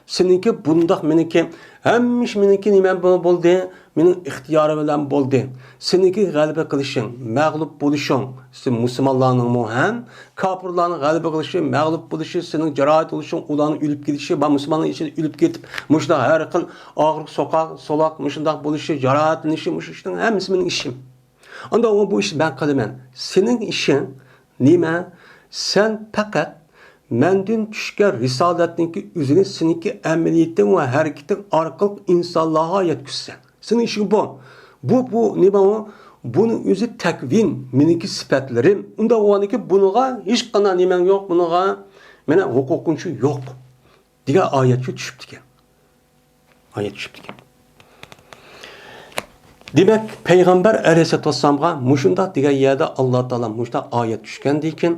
A: seninki bundak meniki hemmiş meniki nimen boldu menin ihtiyarı bilen boldu. Seninki galibe kılışın, mağlup buluşun. Sen Müslümanların muhen, kafirlerin galibe kılışın, mağlup buluşun, senin cerayet oluşun, ulanın ülüp gidişi, ben Müslümanların için ülüp gidip, müşda her kıl ağırlık sokak, solak, müşda buluşu, cerayetin işi, müşda hemisi benim işim. Onda o bu işi ben kılımen. Senin işin nime? Sen fakat mendin düşker risaletninki üzerine seninki emeliyetten ve hareketin arkalık insanlığa yetküsen. Senin işin bu. Bu ne bu? Bunun üzü tekvin miniki sıfatlarım. Onda o anki bunuğa hiç kana nimen yok bunuğa. Mene hukukunçu yok. Diye ayet düşüp diken. Ayet düşüp diken. Demek Peygamber Aleyhisselatü Vesselam'a muşunda diye yerde Allah Teala muşta ayet düşken deyken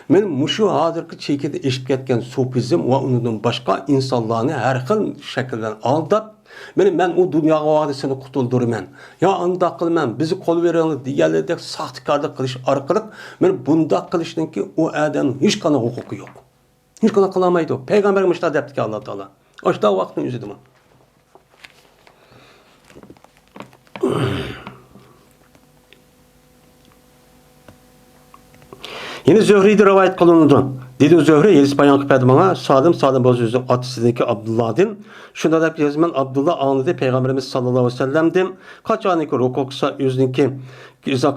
A: men muşu hazırki çekide eşip ketken sufizm ve onun başka insanlarını her xil şekilden aldap men o dünya vadisini kutuldurman. Ya anda kılman bizi kol verenler diğerlerde sahtekarlık kılış arkalık men bunda kılıştın ki o adam hiç kana hukuku yok. Hiç kana kılamaydı. Peygamber muşta depti ki Allah Teala. Açta vaktin yüzüdüm. Yine Zöhri'de rivayet kılındı. Dedi Zöhri, Yelis bayan kıpedi bana, sadım bozuzun atisindeki Abdullah'dım. Şunda da yazman Abdullah anladı Peygamberimiz sallallahu aleyhi ve sellem'dim. Kaç aniki rukuksa yüzünki,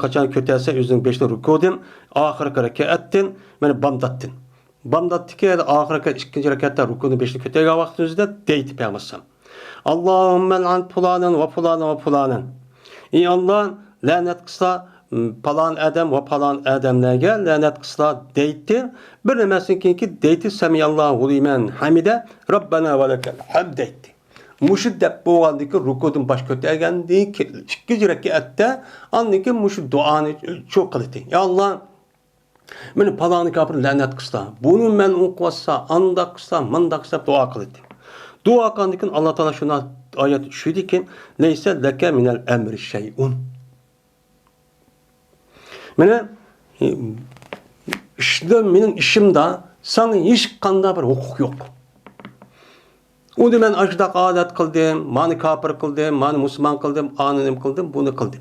A: kaçan kötelse yüzün beşli rukudim. Ahir harekettin, beni bamdattın. Bamdattı ki ahir ikinci harekette rukudun beşli köteye vaktinizde deyti Peygamber'sam. Allahümme lan pulanen ve pulanen ve pulanen. İyi Allah lanet kısa palan adam ve palan adamlarga lanet kısa deyti. Bir nemesin ki deyti semiyallahu limen hamide Rabbena ve lekel hamd deyti. Muşiddep bu andaki rukudun baş kötegen ki ikinci rekette andaki muşid duanı çok kıldı. Ya Allah men palanı kapır lanet kısa. Bunu men uqvassa anda kısa manda kısa dua kıldı. Dua kandikin Allah Teala şuna ayet şuydu ki neyse leke minel emri şey'un. Mene işte benim işimde sana hiç kanda bir hukuk yok. O da ben aşıdak adet kıldım, mani kafir kıldım, mani Müslüman kıldım, anonim kıldım, bunu kıldım.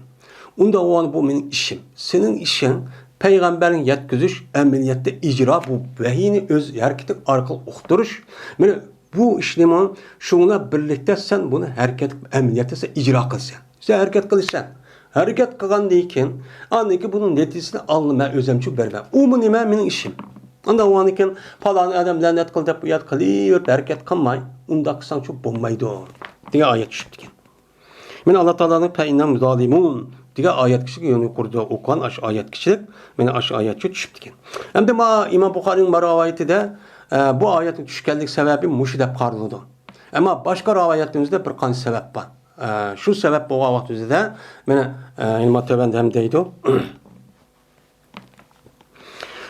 A: Onda o an bu benim işim. Senin işin peygamberin yetkizmiş, emniyette icra bu vehiyini öz hareketin arkalı uqturuş. Mene bu işlemin şuna birlikte sen bunu hareket emniyette sen icra kılsan. Sen hareket kılsan. Hareket kılgan deyken andaki bunun neticesini alma özemçi verme. O mu nime benim işim. Anda o anken falan adam lanet kıldı bu yat kılıyor hareket kılmay. Onda kısan çok bombaydı o. Diye ayet düşüptü. Men Allah Teala'nın peyinnem zalimun diye ayet kişi yönü kurdu okuan ayet kişilik. Men ayet düşüptü. Hem de İmam Bukhari'nin rivayeti de bu ayetin düşkenlik sebebi müşidep karlıdı. Ama başka rivayetimizde bir kan sebep var. Şu sebep bu vaktimizde de mene ilmat tövende hem deydi.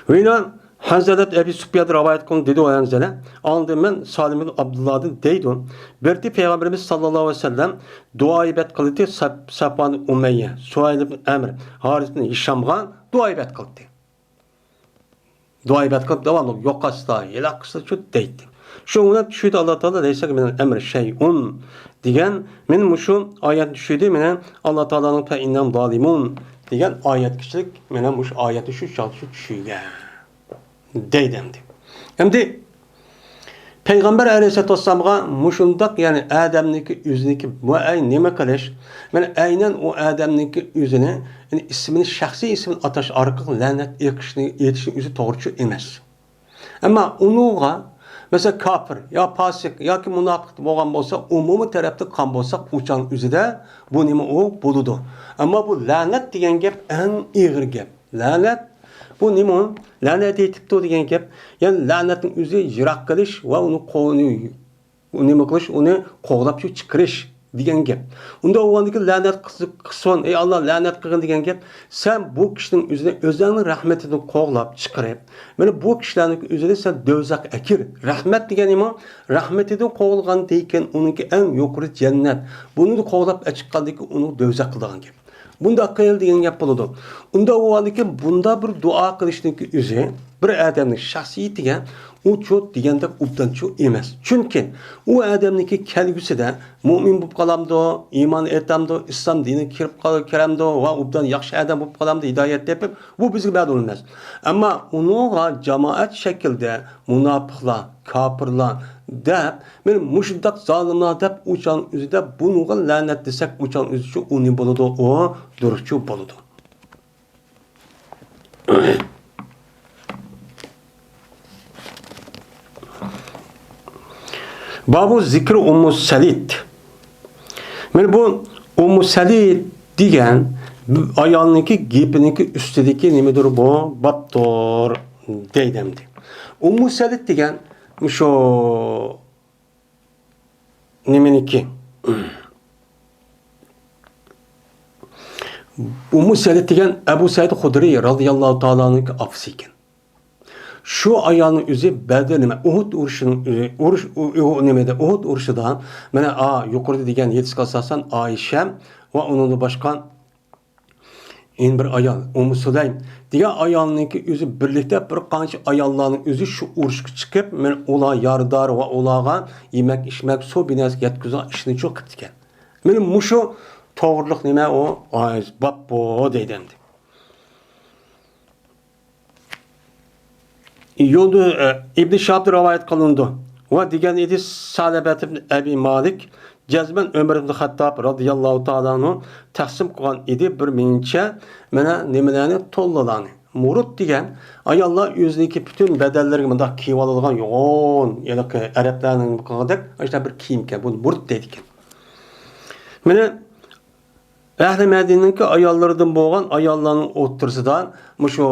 A: Ve yine Hazret Ebu Süfyan rivayet konu dedi o yanzele. Anladım ben Salim bin Abdullah'ın deydi. Berti Peygamberimiz sallallahu aleyhi ve sellem dua ibet kıldı Safvan Umeyye, Suayl ibn Emr, Haris ibn Hişam'a dua ibet kıldı. Dua ibet kılıp devamlı yok asla, yelak kısa şu deydi. Şuna düşüydü Allah Teala leyse ki minel emri şey'un diyen min muşu ayet düşüydü mine Allah Teala'nın fe innem zalimun degan oyat kichilik mana shu oyatni shu chog'da tushungan deydi endi Peygamber Aleyhisselatü Vesselam'a muşundak yani Adem'deki yüzündeki bu ay nime kılış? Yani aynen o Adem'deki yüzüne yani ismini şahsi ismini ataş arka lanet yetişin yüzü doğrucu emez. Ama onuğa mesela kafir ya pasik ya ki münafık boğan olsa umumi tarafta kan bolsa uçan yüzüde bu nime o buludu. Ama bu lanet diyen gep en ağır gep. Lanet bu nima? Lanet etipti degan gap. Yani la'natning o'zi yiroq qilish va uni nima qilish, uni qo'g'lab shu chiqarish degan gap. Unda o'g'andagi la'nat qilsin, ey Alloh la'nat qilgin degan gap. Sen bu kishining o'zini o'zining rahmatini qo'g'lab chiqarib, mana bu kishilarning o'zini sen do'zax akir. Rahmat degan nima? Rahmatidan qo'g'ilgan deyken uningki eng yuqori jannat. Buni qo'g'lab chiqqandiki uni do'zax qilgan gap. Bunda qıyıl degan gap bo'ladi. Unda o'g'andiki bunda bir duo qilishniki o'zi bir odamning shaxsiyatiga u cho't deganda ubdan cho't emas. Chunki u odamniki kelgusida mo'min bo'lib qolamdi, iymon etamdi, islom diniga kirib qolamdi va ubdan yaxshi odam bo'lib qolamdi, hidoyat tepib, bu bizga ma'lum emas. Ammo uningga jamoat shaklda munofiqlar, kofirlar deb, men mushundaq zolimlar deb uçan o'zida bunga la'nat desak, uçan o'zi shu uni bo'ladi, o duruşçu bo'ladi. Babu zikri Ummu Salid. Men bu Ummu Salid degan ayolniki gapiniki ustidagi nimadir bu babtor deydimdi. Ummu Salid degan shu nimeniki Ummu Salid degan Abu Said Hudri radhiyallohu ta'alaning afsi ekan. Şu ayolning o'zi Badr nima Uhud Uhud urushidan mana yuqorida degan yetisga asosan Oysha va uning boshqa bir ayol Ummu Sulaym degan ayolningki o'zi birlikda bir qancha ayollarning o'zi shu urushga chiqib, men ular yordar va ularga yemak, ichmak, suv binasiga yetkazgan ishni cho'q qildi ekan. Men mushu to'g'riliq nima o babbo deydim. Yolda İbn Şahab rivayet kılındı. Ve diyen idi Sa'lebat ibn Abi Malik Cezmen Ömer ibn Hattab radıyallahu ta'ala'nı taksim kılan idi bir minçe mena nemelerini tollalanı. Murut diyen ayollar yüzündeki bütün bedelleri bunda kivalıgan yoğun ya da Araplarının bu kadar işte bir kiyimken bunu murut dedik. Mena Ehli Medine'ninki ayollardan boğan ayollarının otursudan şu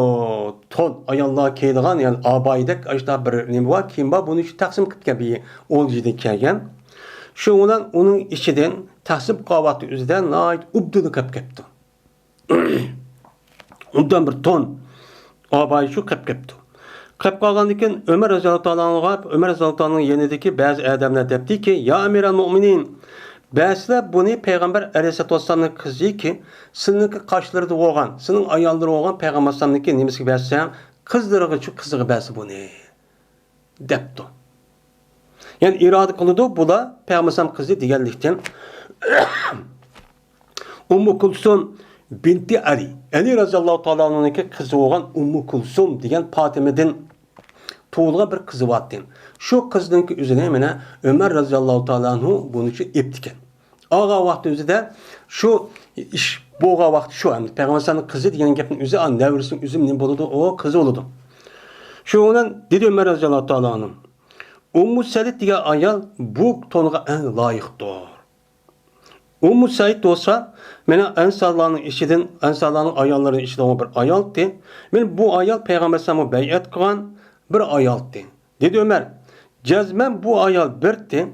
A: ton ayollar keydiğen yani abaydek işte bir nime var kim var bunu şu taksim kıtken bir olcuydu kelgen. Şu onun içinden taksim kavatı üzerinden ait ubdunu kapkepti. Ondan bir ton abay şu kapkepti. Kap kalgandikken Ömer Raziyallahu Anh'ın yenideki bazı adamlar depti ki ya emiral mu'minin Bəsilər bunu Peyğəmbər Əleyhisselatü Vesselam'ın kızı ki, sınınkı qaşları oğan, sının ayalları oğan Peyğəmbər Vesselam'ın ki, nemesi bəsəm, kızları şu kızığı bəsi bunu depti. Yani irade kılıdı, bu da Peyğəmbər Vesselam kızı digerlikten Ummu Kulsum binti Ali Raziyallahu Ta'ala'nın ki kızı oğan Ummu Kulsum diyen Fatime'den tuğulga bir kızı vardı. Şu kızın ki üzerine mene Ömer Raziyallahu Ta'ala'nın bunu için iptiken. Ağa vakti üzerinde şu iş boğa vakti şu hem Peygamber'in kızı diyen gapın üzeri an nevrisin üzüm ne buludu o kızı oludu. Şu onun dedi Ömer Raziyallahu Ta'ala'nın Ummu Salid diye ayol bu tonuğa en layıktır. Ummu Salid olsa mene ensarlarının ayollarının içinden bir ayoldu. Men bu ayol Peygamber'e beyat kılan bir ayoldu. Dedi Ömer Cezmen bu ayol birdi,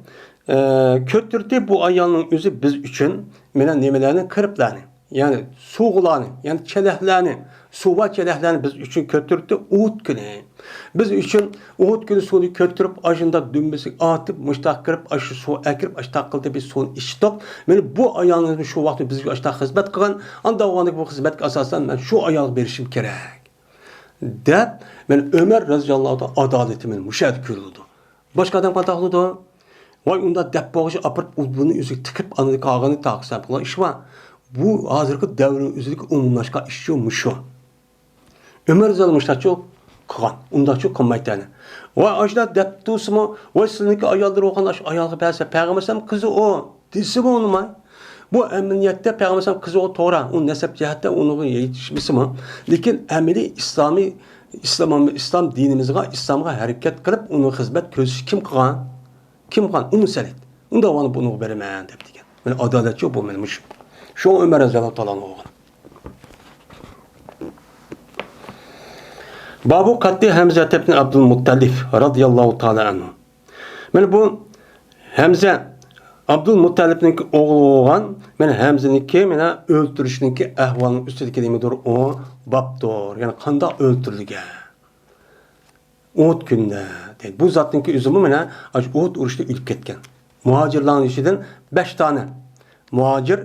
A: kötürtü bu ayolun özü biz için menen nemelerini kırıplarını, yani suğularını, yani çelehlerini, suva çelehlerini biz için kötürtü Uhud günü. Biz için Uhud günü suyu kötürüp aşında dümbesi atıp, müştak kırıp, aşı su ekirip, aştak kıldı bir suyun içtik. Yani bu ayolun şu vakti biz aştak hizmet kılan, anda o bu hizmet asasen ben şu ayol verişim gerek. Dep, ben Ömer Raziyallahu Ta'ala adaletimin müşahede kürüldü. Başka adam pataqlıdı. Vay onda dep boğuşu apırıp bunu üzük tıkıp anıdık ağını taqsam. Ulan iş var. Bu hazırki devrin üzerindeki umumlaşkan işçi olmuş o. Ömer zalmışlar çok kıgan. Onda çok kılmaydı. Ve ajda deptusu mu? Ve sizinki ayaldır oğan ayalı belse peygambersem kızı o. Disi mi onu mu? Bu emniyette peygambersem kızı o Tora. O nesep cihette onu yetişmesi mi? Lakin emeli İslam dinimizde İslam'a hareket kılıp onu hizmet közü kim kıgan? Kim kıgan? Onu selit. Onda onu bunu vermeyen dep digen. Yani adalet yok bu benim. Şu Ömer Azizallahu Teala'nın oğlu. Babu Katli Hamza ibn Abdülmuttalif radıyallahu teala anhu. Yani bu Hamza Abdülmuttalif'nin oğlu olan, yani Hamza'nınki, yani öldürüşünki ahvalının üstündeki demidir o babdır. Yani kanda öldürülge. Uhud günde. Bu zatınki üzümü yani Uhud uruşta ölüp ketken. Muhacirlerin işinden 5 tane muhacir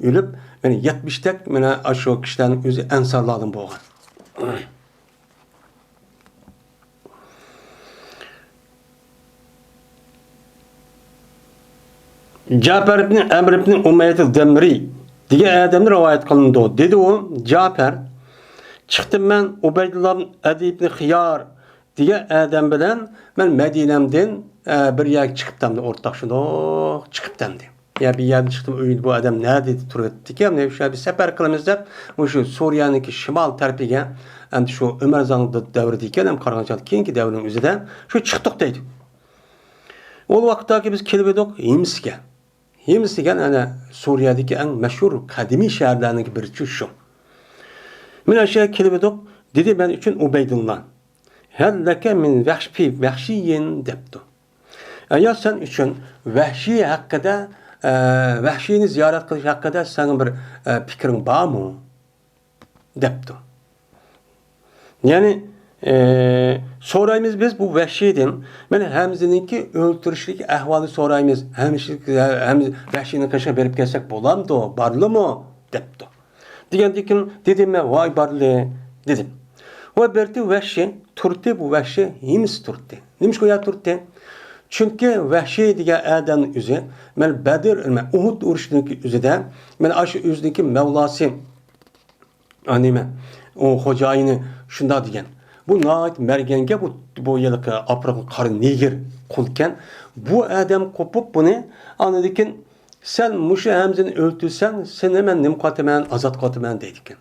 A: ölüp, yani 70 tek yani aşağı kişilerin özü ensarlardan boğan. Cafer ibn Emr ibn Umeyyet el-Demri diye adamın rivayet kılındı. Dedi o Cafer çıktım ben Ubeydullah Adi ibn Hiyar diye adam bilen ben Medine'mden bir yer çıktım ortak şunu çıktım dedi. Ya bir yerden çıktım öyle bu adam ne dedi turdu ki ne şöyle bir sefer kılımız dep şu Suriye'ninki şimal tarafiga hem şu Ömer Zan'ın devrideyken hem Karagöz keyinki devrin üzerinde şu çıktık dedi. O vakittaki biz kelip edik Hims'e. Hims degan ana Suriyadagi eng mashhur qadimiy shaharlarning biri shu. Mana shu kelib edik, dedi men uchun Ubeydullah. Hal laka min vahshiyin debdi. Ya sen uchun vahshiy haqida, vahshiyni ziyorat qilish haqida sening bir fikring bormi? Debdi. Ya'ni so'raymiz biz bu vahshiydan. Mana Hamzaninki o'ltirishlik ahvoli so'raymiz. Ham vahshiyni qishga berib kelsak bo'lamdi, borlimi? debdi. Degandan dedim men voy borli dedim. Va berdi vahshiy turdi bu vahshiy Hims turdi. Nimishga ya turdi? Chunki vahshiy degan adam o'zi men Badr, Uhud urushining o'zida men ashu o'ziniki Mavlasi anime o xo'jayini shunda degan. Bu nait mergenge bu yılki aprıqın qarı negir kulken bu adam kopup bunu anladıkken sen muşu Hamza'nı öldürsen sen hemen nimqatımen azat qatımen deydikken.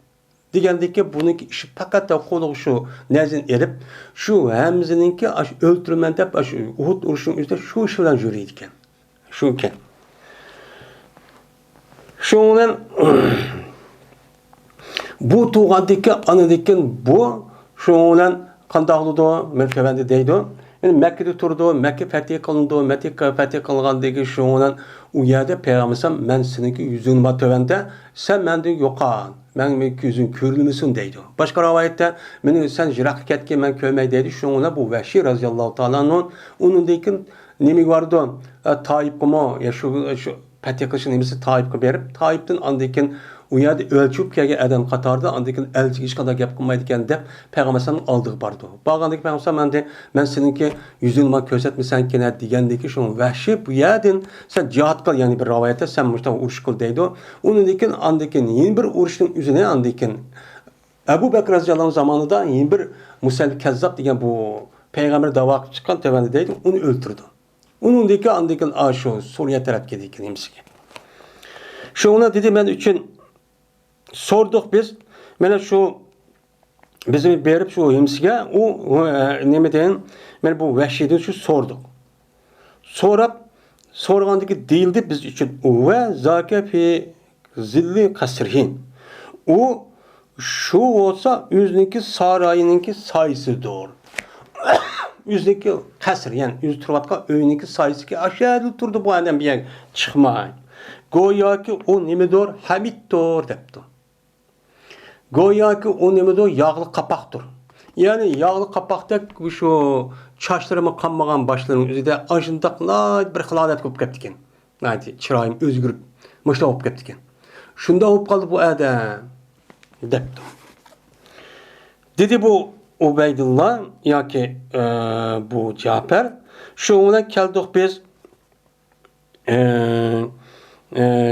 A: Degendeki bununki işi fakat da kolu şu nezin erip şu Hamza'nınki öldürmen dep Uhud uruşun üstü şu iş bilen jüriydikken. Şunken. Şundan bu tuğandaki anladıkken bu şundan qandaqlıdı men fevende deydi. Yani Mekke'de turdu, Mekke fetih kılındı, Mekke fetih kılgandaki şundan u yerde peygambersem men seninki yüzün ma tövende sen mende yoqan. Men yüzün körülmüsün deydi. Başka rivayette men sen jirak ketke men köymey deydi. Şundan bu Vahşi radıyallahu ta'ala onun dekin nemi vardı? Tayyip kuma ya şu fetih kılışın nemisi Tayyip'e berip Tayyip'ten andekin u yerde ölçüp kelgen adam qatarda andekin elçi hiç kadar gap qilmaydi ekan deb payg'ambarning oldiga bordi. Borgandagi payg'ambar men seninki yüzünma ko'rsatmasan kerak degandeki şu vahshiy bu yerdan sen jihad qil, ya'ni bir rivoyatda sen mushta urush qil deydi. Undan andekin yeni bir urushning o'zini andekin Abu Bakr roziyallohu zamonida yeni bir Musal Kazzab degan bu payg'ambar da'vo chiqqan tavanda deydi, uni o'ldirdi. Undan andekin shu Suriye tarafga degan imsiga. Şuna dedi men uchun sorduk biz. Mana şu bizim berip şu himsiga o nemeden men bu vahşiyden şu sorduk. Sorgandaki değildi biz için ve zaka fi zilli kasrihin. O şu olsa yüzündeki sarayınınki sayısı doğru. Yüzündeki kasr yani yüz turvatka öyündeki sayısı ki aşağıda turdu bu adam bir yer çıkmay. Goya ki o nemedir hamiddir depti. Goya ki o nemedir yağlı kapaktır. Yani yağlı kapakta şu çaşlarıma kanmagan başlarının üzerinde ajındaklar bir xilalet ko'p ketdiken. Yani çırayım özgürüp muşta olup ketdiken. Şunda olup kaldı bu adam depti. Dedi bu Ubeydullah yoki bu Cafer şuna keldik biz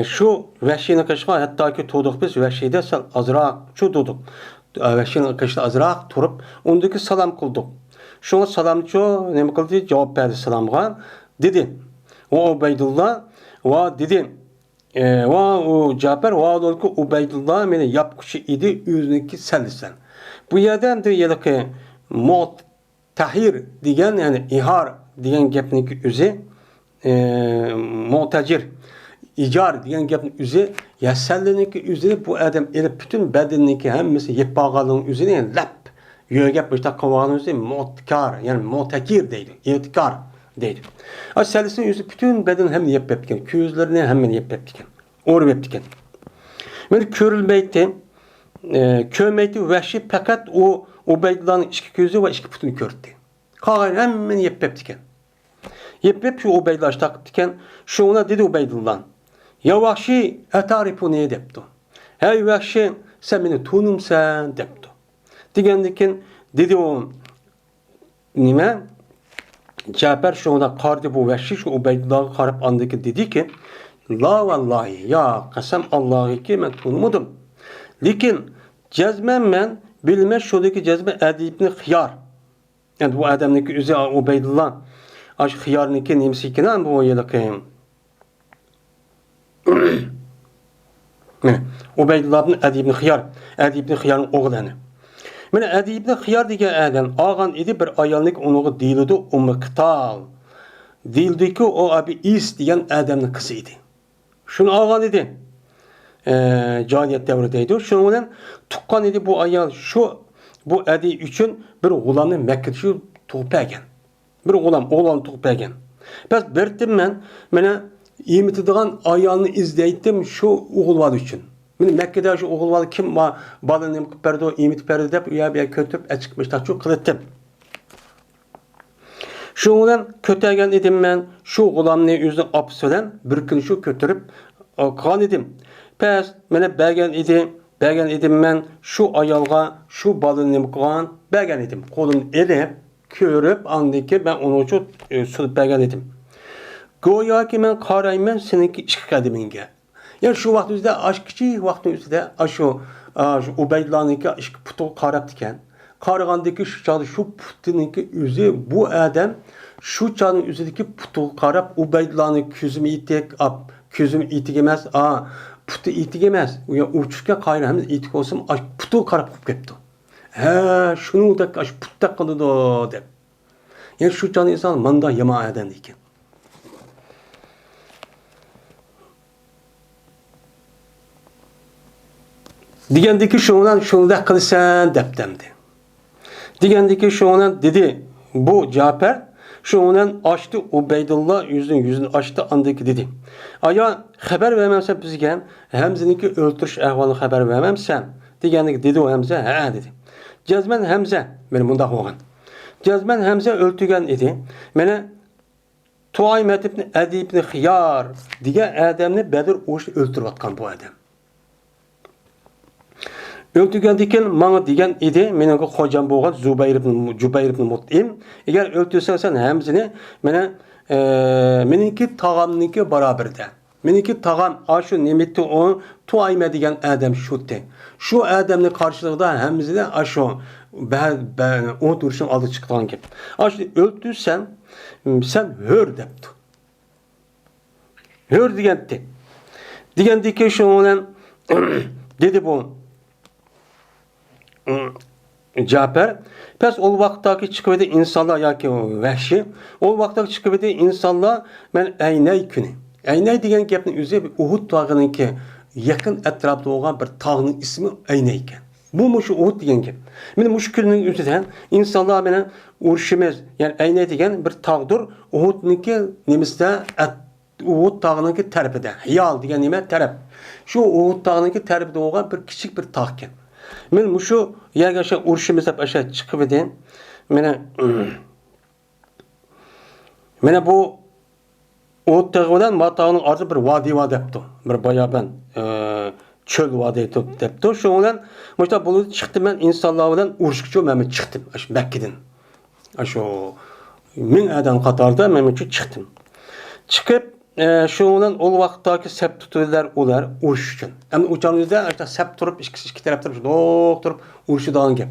A: Şu vahşinin kışına hatta ki tuğduk biz vahşide sal azraq şu tuğduk. Vahşinin kışına azraq turup ondaki salam kıldık. Şuna salamçı ne kıldı? Cevap verdi salamga. Dedi. O Ubeydullah ve dedi ve o Cafer ve o ki Ubeydullah meni yapkışı idi yüzündeki sen. Bu yerden de yedeki mu'tahir diyen yani ihar diyen gepniki üzü mu'tacir icar diyen gepnin üzü yasalliniki üzü bu adam elip bütün bedenindeki hemmisi yep bağalının üzüne yani lap yögep bir takım bağalının üzü mu'tkar yani mu'takir deydi. İtikar deydi. Asallisinin üzü bütün beden hem yep yapken küyüzlerini hemen yep yapken. Or yapken. Böyle körülmeydi kömeyti vahşi fakat o Ubeydullah'ın iki gözü ve iki putunu gördü. Kağayın hemen yep diken. Yep şu Ubeydullah takıp diken. Şu ona dedi Ubeydullah. Ya vahşi etarifu neye depti. Hey vahşi sen beni tunumsan depti. Diken diken dedi o nime? Cafer şu ona kardı bu vahşi şu Ubeydullah'ı karıp andaki dedi ki la vallahi ya kasem Allah'ı ki ben tunumudum. Lakin cezmen men bilmez şuradaki cezme edibni hıyar. Yani bu adamdaki üzü Ubeydullah. Aş hıyarniki nimsikine bu yılakayım. Ubeydullah'ın edibni hıyar. Edibni hıyarın oğlanı. Mene edibni hıyar diye adam ağan idi bir ayalnik onu dilidi umuktal. Dildiki o abi is diyen adamın kızıydı. Şunu ağan idi. Cahiliyet devredeydi. Şunun tukkan idi bu ayal şu bu edi üçün bir oğlanı Mekke'de şu tuğpegen. Bir oğlan tuğpegen. Pes berdim men mene imitidigan ayalını izleydim şu oğulvadı üçün. Mene Mekke'de şu oğulvadı kim var balını perdo imit perdo dep ya bir kötüp açıkmışlar çok kılıttım. Şunun kötegen idim men şu oğlanı yüzüne apsölen bir gün şu kötürüp kan idim. Pes mene bergen idim men şu ayalga şu balını kılan bergen idim. Kolum elip körüp andaki ben onu çok sulup bergen idim. Goya ki men karaymen seninki işk kadiminge. Yani şu vaxtımızda aşkçı vaxtımızda şu Ubeydullah'ınki işk putu karap diken. Karagandaki şu çadı şu putununki üzü bu adam şu çadın üzündeki putu karap Ubeydullah'ın küzümü itik emez. Putu itik emez. Ya uçurken kayra hem itik olsun putu karap kup kepti. Şunu da putta kılıdı dep. Yani şu çadın insan manda yama eden diken. Digendeki şunu da kılsan deptemdi. Digendeki şunu dedi bu Cafer şunun açtı Ubeydullah yüzünü açtı andaki dedi. Aya haber vermemsen bizge Hamze'ninki öldürüş ahvalını haber vermemsen digendeki dedi o Hamze dedi. Cezmen Hamze benim bunda olgan. Cezmen Hamze öldürgen idi. Mene Tuaymet ibn Adi ibn Hiyar diye adamını Bedir oş öldürüp atkan bu adam. Öldürgen diken bana diyen idi. Menin hocam boğan Jubayr ibn Mut'im. Eğer öldürsen sen Hamze'ni meninki tağamninki beraberде. Meninki tağam aşı nimeti o Tuaymet diyen adam şutte. Şu adamın karşılığında Hamze'de aşı ben o duruşun aldı çıktan gibi. Aşı öldürsen sen hör depti. Hör diyendi. Diyendi ki şu olan dedi bu Cafer. Pes ol vaxtdaki çıkıverdi insanlar ya ki vəhşi. Ol vaxtdaki çıkıverdi insanlar men Əynəy günü. Əynəy degan gapning o'zi Uhud tog'ininki yaqin atrofda bo'lgan bir tog'ning ismi Əynəy ekan. Bu şu Uhud degan gap. Mana shu kunning o'zidan insonlar bilan urushimiz, ya'ni Əynəy degan bir tog'dir. Uhudniki nemisida Uhud tog'ininki tarafida. Hiyal degan nima taraf. Shu Uhud tog'ininki tarafida bo'lgan bir kichik bir tog' ekan. Men şu yerga aşağı urushimiz deb aşağı chiqib edim. Mena bu o'ttig'idan matog'ning orti bir vodiy debdi. Bir bayaban çöl vodiy debdi. Shu bilan mushta bo'lib chiqdim men insonlar bilan urushga men chiqdim. Shu Makkadan. Shu 1000 odam qatorda men chiqdim. Chiqib şundan ol vaqtdagi sep tutular ular urush uchun. Endi o'chanizda işte sep turib ikki taraf turib urushidan gap.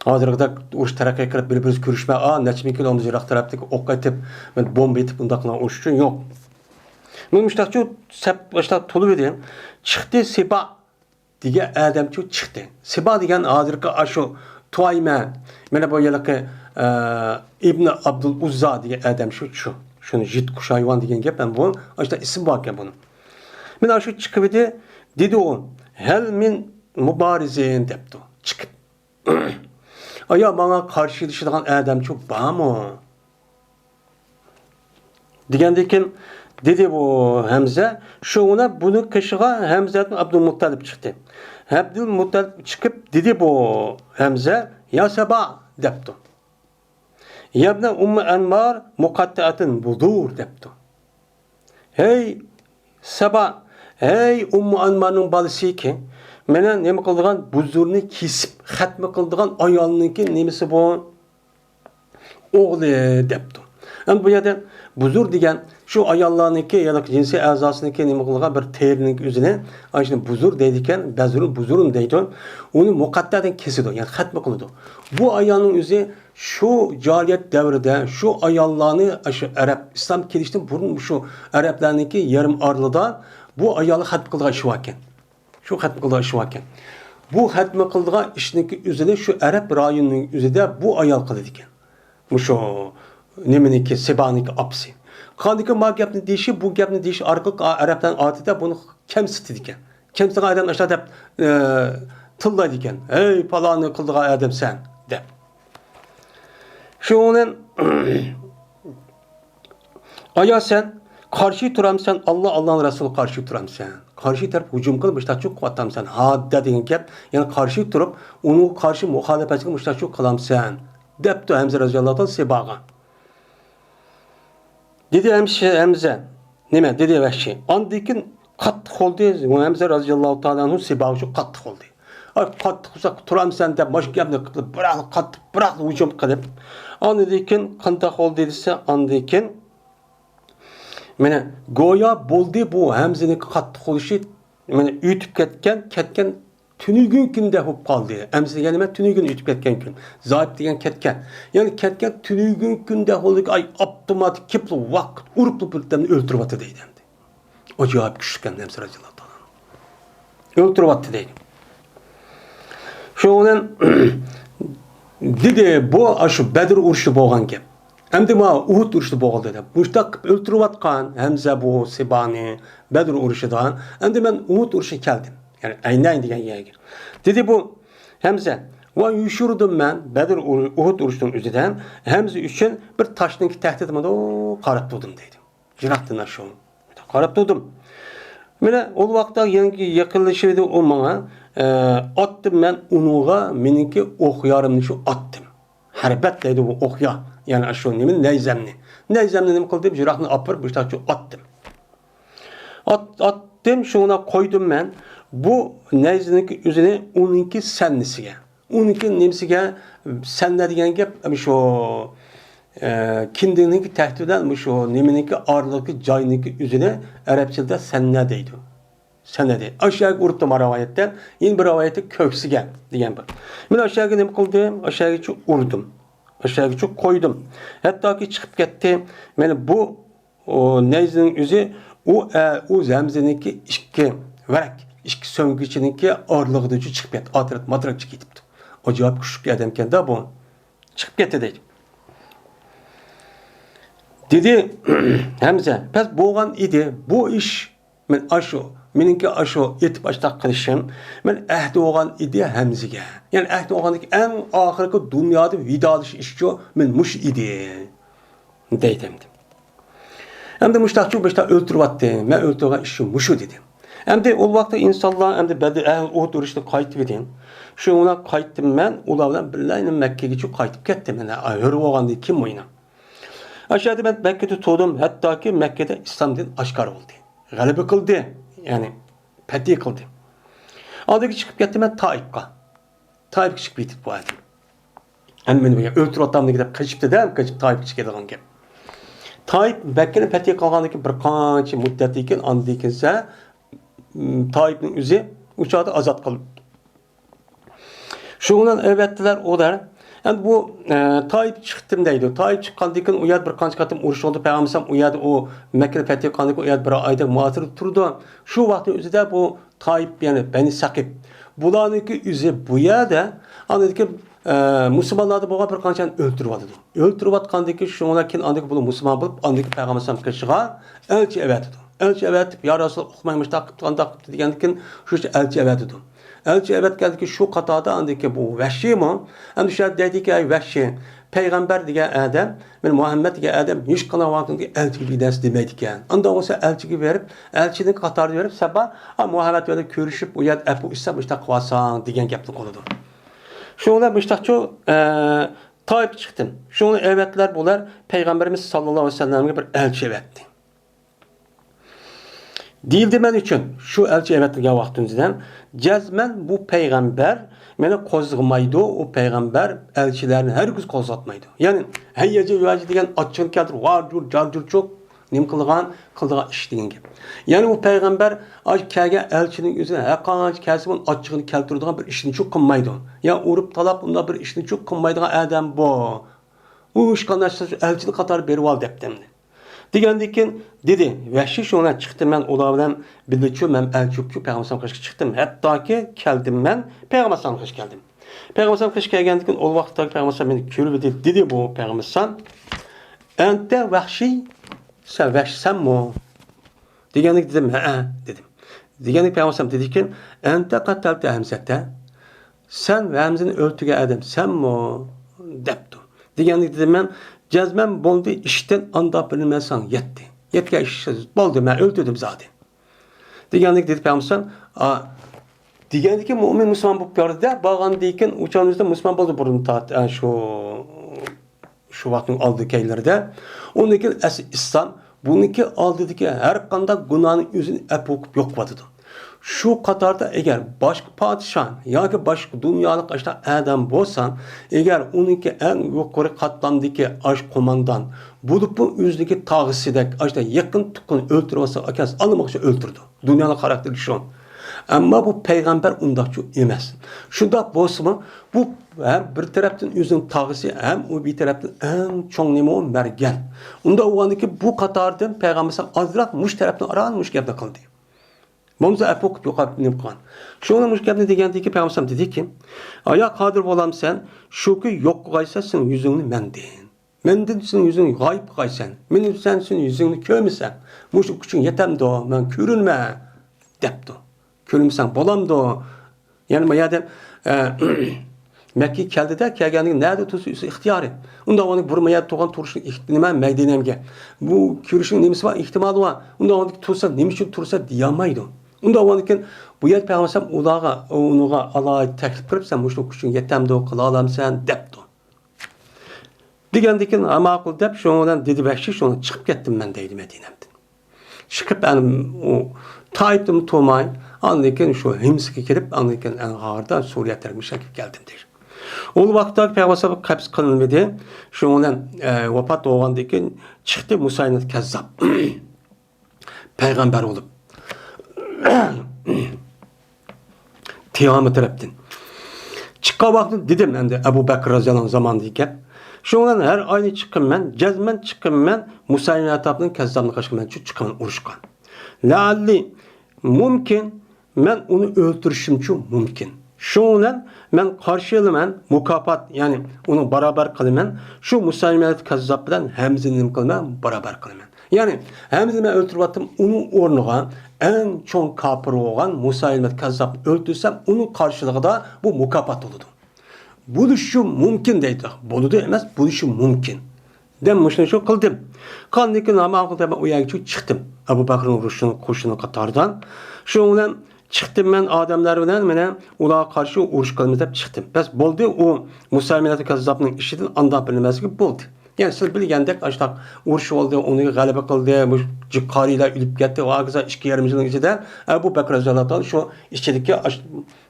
A: Hozirda urush taraqqiy qilib bir-birimiz ko'rishma, necha ming kilometr yiroq tarafdagi o'q etib, bomba etib bunday qilgan urush uchun yo'q. Men müştaqçu sep başta tolu edi. Chiqdi Seba degan odamchu chiqdi. Seba degan hozirgi ashu Tuayma, mana bu yilqi İbn Abdul Uzza degan odam shu. Shuni jit qushayvon degan gap, men bu ashta ism bor ekan buni. Men shu chiqib edi, dedi u, "Hal min mubarizin" debdi. Chiqib. Aya bana qarshi dishadigan odamchu bormi? Degandekin dedi bu Hamza, şuna bunu kışığa Hamza'dan Abdülmuttalip çıktı. Abdülmuttalip çıkıp dedi bu Hamza, ya Seba depti. Yabna Ummu Enmar mukattaatın budur depti. Hey Seba, hey Ummu Enmar'ın balısı ki, menen nemi kıldığan buzurunu kesip, hatmi kıldığan ayalınınki nemisi bu oğlu depti. Yani bu yerden buzur degan şu ayollarniki ya da jinsiy a'zosiniki nima qilgan bir terining o'zini ana shuni buzur deydi ekan, buzurun deydi. Uni muqaddadan kesidi, ya'ni xatmi qiladi. Bu ayolning o'zi shu joliyat davrida shu ayollarni shu arab islom kelishdan burun shu arablarniki yarim orlida bu ayolni xatmi qilgan ish ekan. Shu xatmi qilgan ish ekan. Bu xatmi qilgan ishniki o'zini shu arab rayonining o'zida bu ayol qiladi ekan. Shu nimeniki Seba'niki apsi. Qandiki ma gapni deyishi, bu gapni deyish orqali arabdan adida buni kamsitdi ekan. Kamsitgan odam ashta deb tillaydi ekan. "Ey palonni qildigan odam sen" deb. Şunun aya sen qarshi turamsan, Allah'ın Resulü qarshi turamsan. Qarshi taraf hujum qilib mustaqil quvvatamsan. Hadda degan gap, ya'ni qarshi turib, uni qarshi muxolifatga mustaqil qilamsan. Debdi Hamza roziyallohu anhu Sebaga. Dedi Hamza, nima dedi vahshiy. Ondikin qattiq oldi, Hamza roziyallohu ta'ala anhu Sebaga shu qattiq oldi. Qattiq qilsa turamsan deb bosh gapni qilib, biroq hujum qilib, ondikin qanday oldi desa, ondikin mana go'yo bo'ldi bu Hamzaning qattiq bo'lishi, mana o'tib ketgan tünügün künde hop kaldı. Emsi yani ben tünügün ütüp ketken gün. Zahip diyen ketken. Yani ketken tünügün künde olduk ay otomatik kipli vakit uruplu birden öldürüp atı deydi. O cevap küçükken Emsi Radiyallahu Teala. Öldürüp atı deydi. Şunun dedi bu aşı Bedir uruşu boğan gep. Hem de ma Uhud uruşu boğal dedi. Muştak öldürüp atkan Hamza bu Sebani Bedir uruşudan. Hem de ben Uhud uruşu geldim. Yani aynen diyen yerge. Dedi bu Hamza, "Ve yuşurdum ben Bedir Uhud uruşunun üzerinden Hamza üçün bir taşnınki tehdit etmedi, o qarab durdum" dedi. Jiraktın aşağı. Qarab durdum. Mene o vaqtda yangi yaqinlashıdı o bana. Attım ben unuğa meninki oxyarımni şu attım. Harbet dedi bu oxya. Yani aşağı nemin neyzemni. Neyzemni nima qildim? Jiraktni apırıp bu taşı attım. Attım şuna koydum ben. Bu neyzininki üzerine onunki sennisiga. Onunki nemsiga senler degan gap şu kindininki tehdiden şu neminiki ağırlıkı joyiniki üzerine Arapçada senler deydi. Senler deydi. Aşağıya uruttum rivayetten. Yine bir rivayette köksiga degan bir. Men aşağıya nima qildim? Aşağıya urdum. Aşağıya koydum. Hatta ki chiqib ketdi. Meni bu neyzinin üzü o zamzininki ikki varak İşki söngüçününki ağırlığı da çıkıp yat. Atrat matrak çıkıp gitti. O cevap küçük bir adamken de bu. Çıkıp gitti dedi. Dedi Hamza, pes boğan idi. Bu iş men aşo, meninki aşo etip açtak kılışım. Men ehdi oğan idi Hamza'ga. Yani ehdi oğandaki en ahirki dünyada vidalış işçi men muş idi. Deydim. Hem de muştakçı başta öldürüp attı. Men öldürüp işçi muşu dedim. Hem de o vakti insanlar hem de Bedir Uhud uruşda qaytib edin. Şuna qaytdim ben, ulardan birlayla Mekke'ye geçip qaytib kettim. Yani hör olğandı kim oyna. Aşağıda ben Mekke'de doğdum. Hatta ki Mekke'de İslam din aşkar oldu. Galibi kıldı. Yani fethi kıldı. Adıki çıkıp kettim ben Taif'e. Taif'e çıkıp gittik bu adam. Hem beni öldürüp atamda gidip kaçıp da değil mi? Kaçıp Taif'e çıkıp gidip. Tayyip Mekke'ni fethi qilgandan keyin bir qancha muddatdan keyin andan kelsa Tayyip'ning o'zi uchoqda ozod qildi. Şundan evettiler o der. Yani bu Tayyip çıktım deydi. Tayyip çıkkandan keyin u yer bir qancha qatim urush oldu. Peygamberim u yerda o Mekke'ni fethi qilgandan keyin u yer bir oyda muasir turdi. Shu vaqtning o'zida bu Tayyip yani Beni Saqib bularniki o'zi bu yerda anadaki musulmonlarni bo'lgan bir qanchani o'ltirib oldi. O'ltirib atgandan keyin shundan keyin andaki bu musulmon bo'lib andaki Peygamberim qishiga elchi evatdi. Elchi evatib ya Rasul uqmaymish taqib qandaq degandan keyin shu elchi evatdi. Elçi evet geldi ki şu katada andaki bu vəhşi mi? Hem düşer dedi ki ay vəhşi peygamber diye Adem, ben Muhammed diye Adem hiç kana vaktinde elçi gibi ders demeydi ki. Anda olsa elçi gibi verip elçinin katarı verip sabah Muhammed öyle görüşüp o yer Ebu İslam işte kvasan diyen gapni qoldu. Şuna müştahçı Tayyip çıktım. Şunu evetler bular Peygamberimiz sallallahu aleyhi ve sellem'e bir elçi evetti. Değildi men için şu elçi evetligen vaktimizden cezmen bu peygamber meni kozgımaydı o peygamber elçilerini her gün kozatmaydı. Yani heyyece yüvacı degen açın keldir vardır cardır çok nim kılgan iş degen gibi. Yani bu peygamber kelge elçinin yüzüne hekanç kesibin açığını keltirdiğin bir işini çok kılmaydı. Ya urup talap bunda bir işini çok kılmaydı adam bu. Bu iş kanlaşsa elçini katar beri val deptemdi. Degenden keyin dedi, vəhşi şuna çıxdım mən olar bilan birlikçi mən elçi Peyğəmbər qışqa çıxdım. Hətta ki gəldim mən Peyğəmbər qışqa gəldim. Peyğəmbər qışqa gəlgəndən keyin o vaxtda Peyğəmbər məni görüb dedi bu Peyğəmbər "Ente vəhşi, sən vəhşisən mi?" Degəndə dedim, "Hə" dedim. Degəndə Peyğəmbər dedi ki, "Ente qatalta Həmzətə." Sən Həmzəni öldürgən adam sənmi? Depdi. Degəndə dedim mən cezmen boldu işten anda bilinmezsen yetti. Yetken iş boldu ben öldürdüm zaten. Digenlik dedi Peygamber digenlik ki mümin Müslüman bu gördü bağan diken uçağımızda Müslüman boldu burun taht şu vaktin aldığı keylerde. Ondaki İslam bununki aldığı her kanda günahın yüzünü epok yok vatıdı. Şu katarda eğer başka padişah ya ki başka dünyalık işte adam bolsan eğer onunki en yukarı katlamdaki aş komandan bulup bu yüzdeki tağısidek işte yakın tukunu öldürürse akaz almak için öldürdü. Dünyalık karakteri şu. Ama bu peygamber undakçı emez. Şunda bolsa bu hem bir taraftan yüzün tağısı hem o bir taraftan en çok nemo mergen. Unda o andaki bu katardan peygamber azrak muş taraftan aranmış gibi kıldı. Mamza epok yok nimkan. Şuna müşkebne degende ki Peygamber dedi ki, "Aya kadir bolam sen, şu ki yok gaysa sen yüzünü mendin. Mendin sen yüzünü gayb gaysan. Menin sen yüzünü kömüsen. Muşu küçün yetem do, men körünme." depdi. Körünmesen bolam do. Yani bu yerde Mekke keldi de kelgenliğin nerede tutsu ihtiyarı. Onda onu vurmaya toğan turuşun ihtimal meydanemge. Bu körüşün nemisi var, ihtimali var. Onda onu tursa, nemişin tursa diyamaydı. Onda onu ki bu yer Peygamber onuğa Allah'a teklif kırıp sen muşluk küçün yetemde o kıla alam sen depdi. Digendikin makul dep şundan dedi vəhşi şunu çıkıp gittim ben deydi Medine'mden. Çıkıp benim o Tayyip'tim Tomay anlayken şu himsiki kirip anlayken en ağırda Suriye terimi şekip geldim der. O vaxtda Peygamber kaps kılınmadı. Şundan vefat olgandan keyin çıktı Musaynet Kezzab. Peygamber olup Tiyamet taraftan. Çıkka vaxtı dedim ben de Ebu Bekir Raziyallahu anh zamandayken. Şundan her aynı çıkım ben, cezmen çıkım ben Musaynet tarafından Kezzab'ını kaçkım ben çıkım uruşkan. Lealli mümkün men onu öldürüşüm için mümkün. Şundan men karşılayman mukafat yani onu beraber kılman şu Musaymet Kezzab bilen Hamza'nın kılman beraber kılman. Yani Hamza'nı ben öldürüp attım onun ornuğa en çok kafir olan Musaymet Kezzab öldürsem onun karşılığında bu mukafat oldu. Bu düşüm mümkün deydi. Bolu da emez bu düşüm mümkün. Demiştim şu kıldım. Kandikin ama kıldım ben uyan çıktım. Ebu Bakır'ın koşunu Katar'dan. Şundan çıktım ben adamlar bilen ulağa karşı uruş kılmaz hep çıktım. Bes boldu o Musaymet Kezzab'ın işitin andan bilinmez gibi boldu. Yani siz bilgendek açtak uruş oldu, onu galebe kıldı, bu cikkariyle ülüp gitti, o ağıza işki yerimizin içinde Ebu Bekir Raziyallahu anh şu işçilikki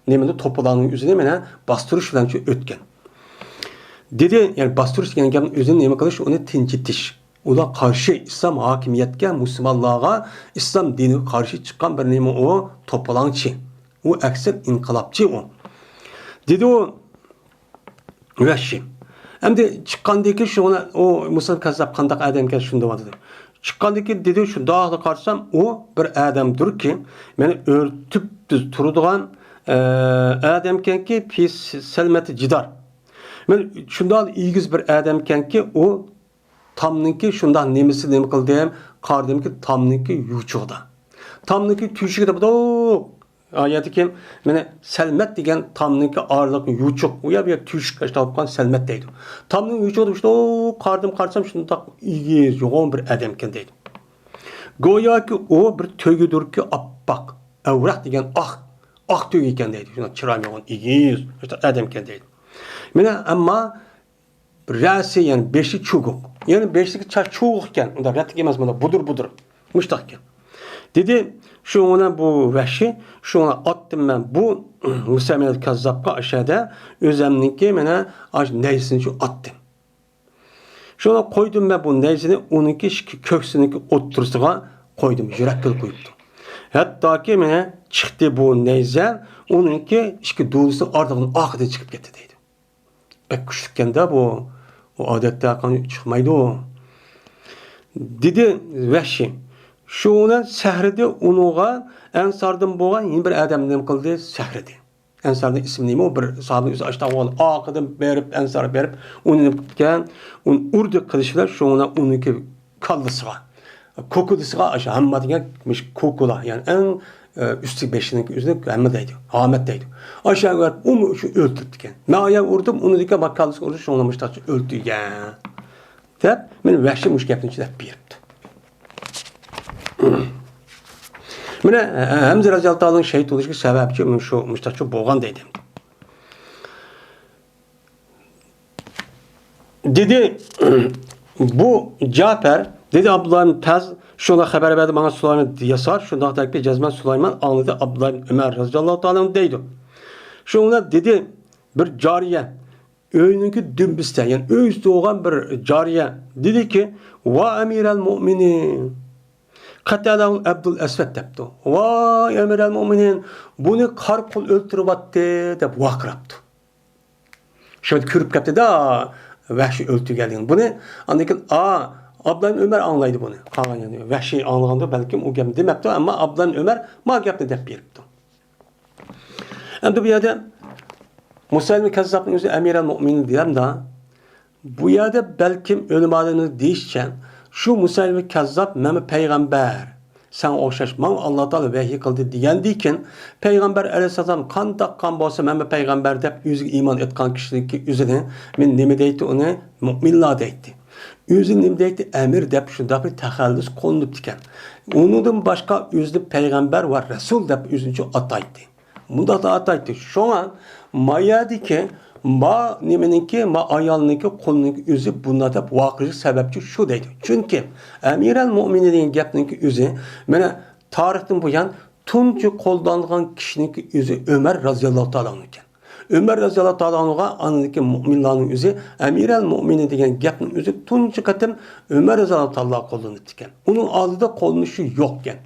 A: neminde topulanın üzerine bastırış falan ötken. Dedi yani bastırış yani özünün nemi kılış onu tincitiş. Ular karşı İslam hakimiyetke, Müslümanlığa, İslam dini karşı çıkan bir neymi o toplancı. O ekser inkılapçı o. Dedi o Vəhşi. Hem de çıkkandaki şuna o Musa Kazzab kandak adamken şunda vardı. Çıkkandaki dedi şu dağda karşısam o bir adamdır ki beni örtüp düz turduğan adamken ki pis selmeti cidar. Ben şundan ilgiz bir adamken ki o tamnınki şundan nemisi nemi kıldığım kardımki tamnınki yuçuğda. Tamnınki tüşükde bu da ayeti ki mene selmet degen tamnınki ağırlıklı yuçuk. O ya bir tüşük işte yapkan selmet deydi. Tamnın yuçuğda işte o kardım karsam şundan ilgiz yoğun bir adamken deydi. Goya ki o bir tögüdür ki abbak. Evrak degen ah tögü iken deydi. Şundan çırayım yoğun ilgiz işte adamken deydi. Mene ama rəsi yani beşi çuğuk. Yani beşlik çar çuğukken onda rətik emez bunda budur. Müştakken. Dedi şu ona bu vəhşi şu ona attım ben bu Musa Kazzabqa aşağıda özemninki mene neysini şu attım. Şu ona koydum ben bu neysini onunki köksününki otursuğa koydum. Yürekkel koyuptu. Hatta ki mene çıktı bu neyze onunki dolusu ardından ahıda çıkıp gitti deydi. Pek küçükken de bu o adette kan çıkmaydı o. Dedi Vəhşi şu ona səhridi onuğa Ensardan boğan yeni bir adam nem kıldı səhridi. Ensardan ismi neymi o bir sahabın üzü açtı oğlan akıdım berip Ensar'a berip onu gitken onu urdu kılışlar şu ona onunki kallısığa kokudısığa aşağı hamma diyenmiş kokula yani en üstü beşinin üzerinde Ahmet'deydi. Ahmet'deydi. Aşağı yukarı onu şu öldürdüken. Maya vurdum onu dike bak kaldısı oldu şu onlamışlar öldü ya. Tep benim Vəhşi müşkeptin içinde biripti. Mene Həmzə Rəziyallahu Ta'ala'nın şehit oluşu sebepçi şu müştaçı boğan deydim. Dedi bu Cafer dedi Abdullah'ın tez şuna haber verdi bana Süleyman Yasar şunda takip Cezmen Süleyman anladı Abdullah Ömer Rəziyallahu Ta'ala'nın deydi. Şuna dedi bir cariye öyününki dümbüste yani öyüstü olan bir cariye dedi ki va emirel mu'minin Katalahul Abdul Esved depti. Vay emirel mu'minin bunu kar kul öldürüp attı dep vakraptı. Şöyle kürüp kaptı da Vəhşi öldü geldiğini. Bunu anladık Ablan Ömer anlaydı bunu. Kalan yanıyor. Vəhşi anlayanda belki o gemi demekti ama Ablan Ömer ma yaptı dep biripti. Hem de bir yerde Musa Kazzab'ın özü emirel mu'minin diyelim da bu yerde belki ölüm adını değişken şu Musa Kazzab meme peygamber sen oxşaşman Allah Teala vahiy kıldı diyendiyken peygamber aleyhisselam kan bolsa meme peygamber dep yüzü iman etkan kişilik üzerine men neme deydi onu müminler deydi. Yüzü neme deydi emir dep şunda bir tahallüs konup diken. Onundan başka yüzlü peygamber var Resul dep yüzüncü ataydı. Bunda da ataydı. Şu an mayadi ki ma nemeninki ma ayalınınki kolununki üzü bunda da vakıcı sebepçi şu deydi. Çünkü emirel mu'minin gapninki üzü mene tarihten bu yan tuncu koldanılan kişininki üzü Ömer Raziyallahu Ta'ala'nın iken. Ömer Raziyallahu Ta'ala'nınga anındaki mu'minlerin üzü emirel mu'minin degen gapnin üzü tuncu katım Ömer Raziyallahu Ta'ala kolunu iken. Onun alıda kolunuşu yokken.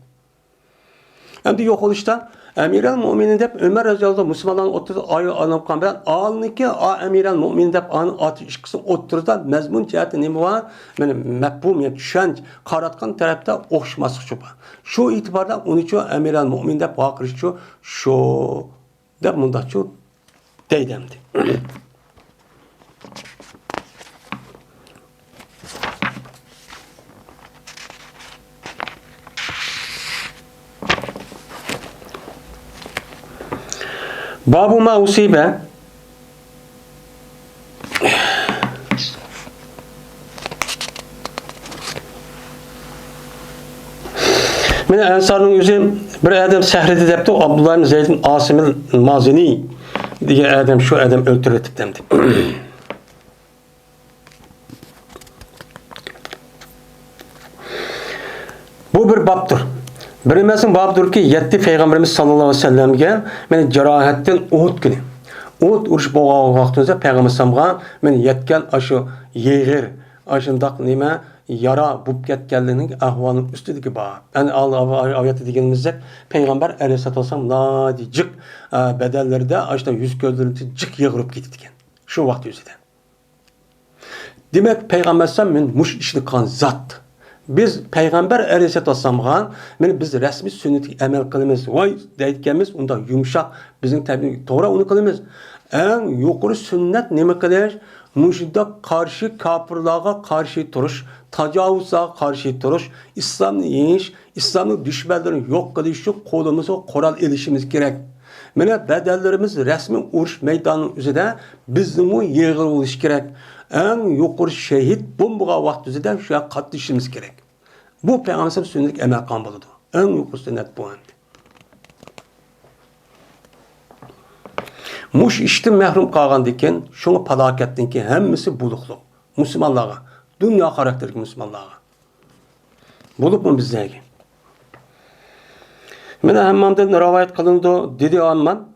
A: Hem de yok oluştan emirel mu'minin dep Ömer Raziyallahu Müslümanların oturdu ayı anam kamber alniki emirel mu'minin dep anın atı işkisi oturdu mezmun cihati nemi var yani mefhum yani düşen karatkan tarafta oxşması şuba. Şu itibarda onun için emirel mu'minin dep vakırış şu dep bunda şu deydemdi. Babu ma usibe Mene Ensar'ın yüzü bir adam səhridi depti Abdullah ibn Zeyd'in Asimil Mazini diye adam şu adam öldürüp demdi. Bu bir babdır. Birinmesin babdır ki yetti Peygamberimiz sallallahu aleyhi ve sellem'ge meni cerahetten Uhud günü. Uhud uruş boğağı vaxtınızda Peygamber sallallahu meni yetken aşı yeğir, aşındak nime yara bulup ketkenliğinin ahvalının üstüdeki bağ. Yani ayeti degenimizde Peygamber aleyhissalatü vesselam nadicik bedelleri de açta yüz gözleri cık yığırıp gittikken. Şu vakti yüzüden. Demek Peygamber sen muş işini kan zat. Biz Peygamber aleyhissalatü vesselam'a biz resmi sünneti emel kılımız. Vay deyikemiz onda yumuşak bizim tabi doğru onu kılımız. En yukarı sünnet ne kadar? Muşida karşı kafirlığa karşı duruş, tacavuz'a karşı duruş, İslam'ı yeniş, İslam'ın düşmanlarını yok kılışı kolumuza koral ilişimiz gerek. Mene bedellerimiz resmi uruş meydanının üzerinde bizim yığılış gerek. En yukarı şehit bomba vakti üzerinde şu an katlaşımız gerek. Bu Peygamber'in sünnet emel kan buludu. En yukarı sünnet bu andi. Muş işte mehrum kalgandikken, şunu palakettin ki hemmisi bulukluk. Müslümanlığa, dünya karakterli Müslümanlığa. Bulup mu bizdeki? Mene hemmamdan rivayet kılındı, dedi Amman.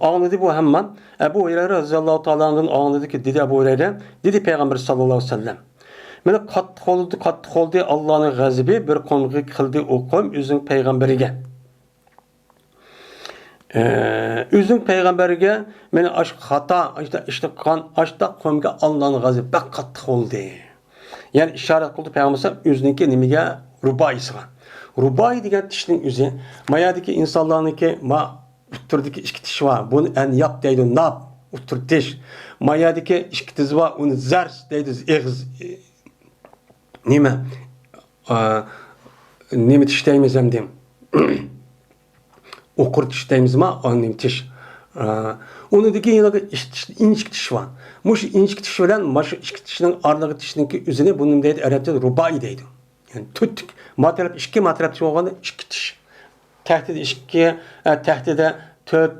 A: Ağladı bu Hamman. Ebu Hureyre radıyallahu ta'ala'nın ağladı ki dedi Ebu Hureyre, dedi Peygamber sallallahu aleyhi ve sellem. Mene kattık oldu Allah'ın gazibi bir konuğu kıldı o kavm üzün peygamberiga. Üzün peygamberiga mene aşk hata işte kan aşta kavmga Allah'ın gazibi bak kattık oldu. Yani işaret kıldı Peygamber üzünki nimige rubayisi var. Rubai degan tishning o'zi mayadagi insonlarniki utturdagi ikki tish var. Buni en yap deydi nab uttur tish. Mayadagi ikki tiz var. Uni zars deydi eg'iz. Nima tish deymiz ham deyim. O'qir tish deymizmi? Nim tish. Unidagi yana inchik tish var. Mush inchik tish bilan mash ikki tishning araligi tishninki o'zini buni deydi arabcha rubai deydi. Yani tut matrap ikki matrap bo'lganda ikki tish. Tahtida ikki, tahtida 4,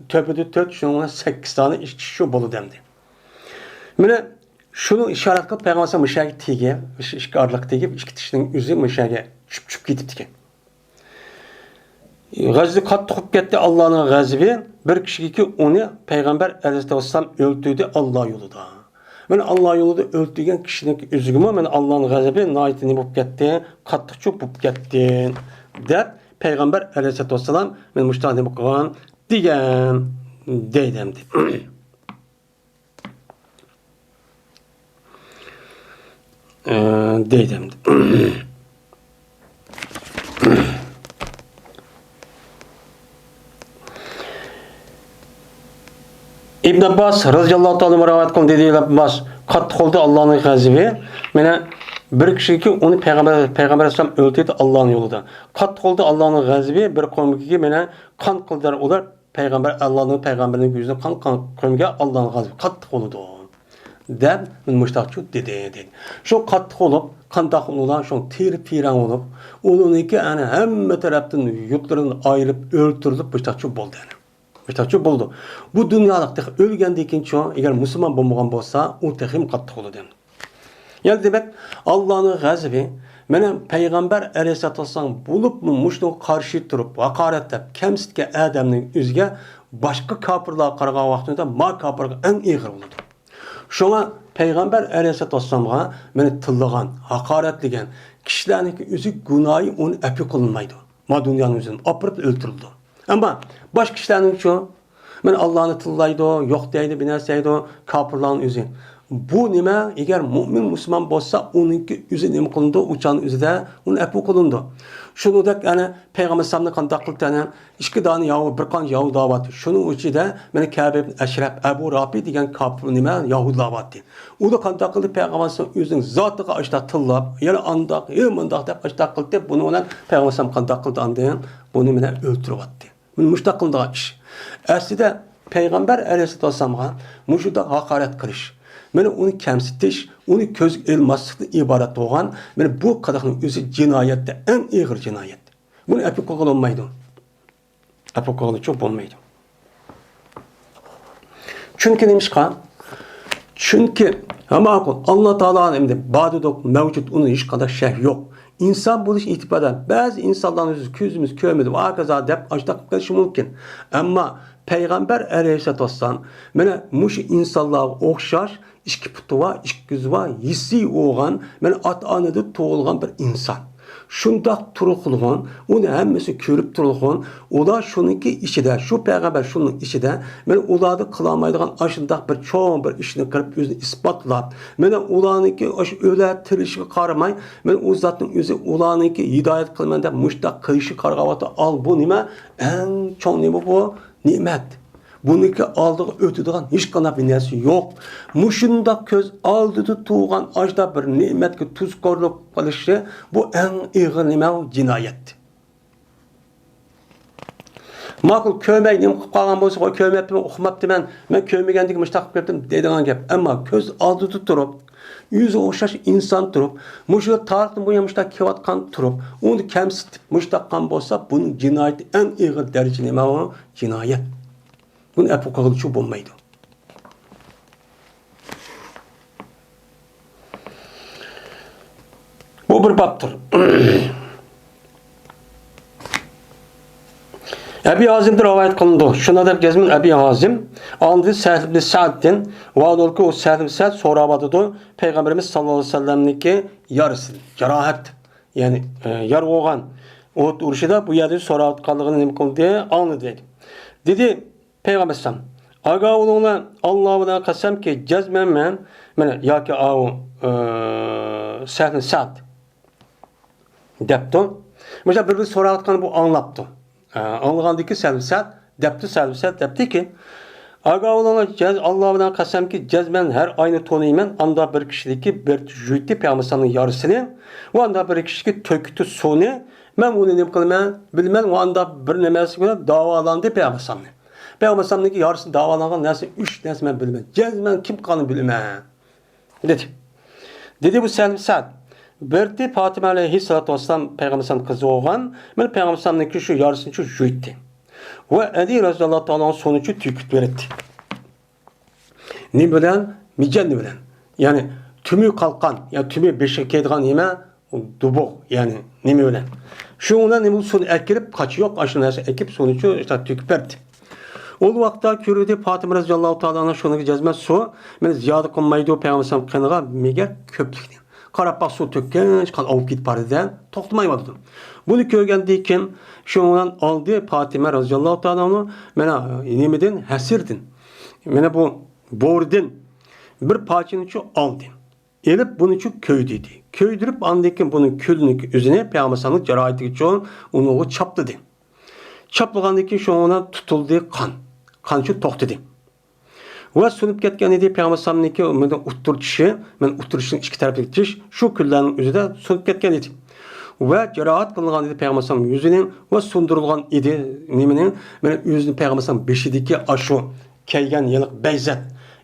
A: töpüde 4, şunun 8 tane ikki tish bo'ladi demdi. Mana shuni ishorat qilib Payg'ambar mushaga tegib, ikki araliq tegib, ikki tishning o'zi mushaga tushib ketibdi ekan. G'azbi qattiq qilib ketdi Allohning g'azibi bir kishigi uni Payg'ambar alayhissalom o'ldirdi Alloh yo'lida. Ben Allah yolunda öldürgen kişinin üzgümü, ben Allah'ın gazabı naitini bulup gitti, kattıkçı bulup gitti. Der Peygamber aleyhissalatü vesselam, ben müştahane bakılan diyen deydemdi. Deydemdi. İbn Abbas radıyallahu ta'ala rivayet kıldı dedi İbn Abbas kattık oldu Allah'ın gazibi. Mene bir kişi ki onu Peygamber Aleyhisselam öldürdü Allah'ın yolunda. Kattık oldu Allah'ın gazibi bir kavmi ki mene kan kıldılar olar Allah'ın peygamberinin yüzüne kan kavmiga Allah'ın gazibi kattık oldu. Der müştakçı dedi. Şu kattık olup kandak olan şu tir olup onunki yani hem taraftan yurtlarını ayırıp öldürülüp müştakçı oldu yani. Müstahçı buldu. Bu dünyalık ölgenden çoğu eğer Müslüman bulmagan bolsa o tehim kattık olur demdi. Yani demek Allah'ın gazibi benim Peygamber aleyhissalatü vesselam bulup mu muşluğu karşı durup hakaretlep kemsitke Adem'nin üzge başka kapırlığa karığa vaktinde ma kapırlığa en iyi oldu. Şuna Peygamber aleyhissalatü vesselam'a beni tıllıgan, hakaretligen kişilerin üzü günahı onu epi kılınmaydı. Ma dünyanın üzerinde apırıp öldürüldü. Ama başka kişilerin çoğu ben Allah'ını tıllaydı, yok deydi, binerseydi, kapırların üzü. Bu nime eğer mümin Müslüman olsa onunki üzü nime kılındı, uçağın üzü de onun epi kılındı. Şunu da yani Peygamber Sallallahu kandak kıldı, iki tane yahu, bir kan yahu davatı. Şunun uçu da beni Kabe ibn Eşref, Ebu Rabi diyen kapır nime yahu davatı. O da kandak kıldı Peygamber Sallallahu üzünün zatıqa açta tıllap, yani andak, yılmandak da açta kıldı. Bunu olan Peygamber Sallallahu kandak kıldı andayan, bunu bile öldürüp attı. Müştakıldığı iş. Aslında Peygamber aleyhissalatü vesselam'a müşuda hakaret kılış. Mene onu kemsitiş, onu köz elmaslıklı ibaret olan, mene bu kadarının özü cinayette en ağır cinayet. Bunu epik olmaydı. Epik olmaydı, çok olmaydı. Çünkü neymiş ki? Çünkü ama Allah Teala'nın emrinde badudok mevcut onun hiç kadar şey yok. İnsan buluş itibardan bazı insanların gözümüz körmedi ve akaza dep açtak kılışı mümkün. Ama Peygamber aleyhissalatu vesselam mana muş insanlarga o'xshash ikki puti va ikki ko'zi va hissi bo'lgan mana ota-onada tug'ilgan bir inson. Şundaq turulğun, onu həmmisi görüb turulğun, ular şununki içində, şu peyğəmbər şunun içində, mən ularda qılamaydıqan aşındaq bir çoğun bir işini qırıb özünü ispatlab, mənə ularınki ölə tirişi qaramay, mən o zatın özü ularınki hidayət qılmanda müştaq qıyışı qarğavatı al bu nima? Ən çoğun nima bu? Nimet. Bununki aldığı ötüdüğün hiç qanaq bir nəsi yox. Muşundaq köz aldığı tuğan ajda bir nimetki tuz korulup qalışı bu en iğir nima cinayetdir. Maqul kömək nim qılıb qalğan bolsa, o köməkmi oxumapdı mən köməkəndiki müştaq qıptım deydiğən gap. Amma köz aldığı turub, yüzü oxşaş insan turub, muşu tarixin bu müştaq kevatqan turub, onu kəmsitib müştaqan bolsa bunun cinayeti en iğir dərəcə nima o cinayet. Bunun epokağılıcı bulmaydı. Bu bir babdır. Ebi Hazim'de rivayet kılındı. Şuna da gezmin Ebi Hazim. Andı Sehl ibn Sa'd'den. Vaad ol ki o Sehl ibn Sa'd sorabadıdı. Peygamberimiz sallallahu aleyhi ve sellem'deki yarısı. Cerahat. Yani yar oğan. O urşida bu yerde sorabatkalığını ne kıldı diye anladı. Dedi Peygamber sallam. Aga oluna Allah'ına kasem ki cezmen men ya ki o Sehl ibn Sa'd depti. Mesela bir sorabatkanı bu anlattı. Anlığandaki selvsat depti ki aga olana Allah'ına kasem ki cezmen her aynı tonuymen anda bir kişideki bir jüyti peygamberin yarısını o anda bir kişideki töktü sonu ben bunu ne kılmam bilmem o anda bir nemesi göre davalandı peygamberin. Peygamberin yarısı davalangan nesi 3 nesi ben bilmem. Cezmen kim kanı bilmem. Dedi bu selvsat. Berdi Fatıma aleyhissalatu vesselam peygamberin kızı olan, ben peygamberin şu yarısını şu jüytti. Ve Ali radıyallahu ta'ala sonucu tüküt veretti. Ne bilen? Micenni bilen. Yani tümü kalkan, ya tümü beşekeydiğen yeme dubuk yani ne bilen. Şu ona ne bu sonu ekilip kaçıyor, aşırı ekip sonucu işte tüküt verdi. O vakta körüde Fatıma radıyallahu ta'ala şunu cezmet su, ben ziyade konmaydı peygamberin kanıga meger köplükten. Qarab su tökken, kan avup git parıdan toxtamaymadı. Bunu görgəndikən şundan aldı Fatıma radıyallahu ta'ala onu mənə nemeden həsirdin. Mənə bu bordan bir parçanı çu aldı. Elib bunu çu köydüdü. Köydürüp andikən bunun külünü üzerine peygamberlik cərayəti üçün onu çapladı. Çaplagandikən şundan tutuldu kan. Kan çu toxtadı. Ve sunup ketken idi Peygamber'deki utturuşu, ben utturuşun iki tarafı gitmiş, şu küllerin üzerinde sunup ketken idi. Ve cerahat kılınan idi Peygamber'in yüzünün ve sundurulgan idi neminin, ben yüzünün Peygamber'in beşideki aşı, keygen yılık beyzet,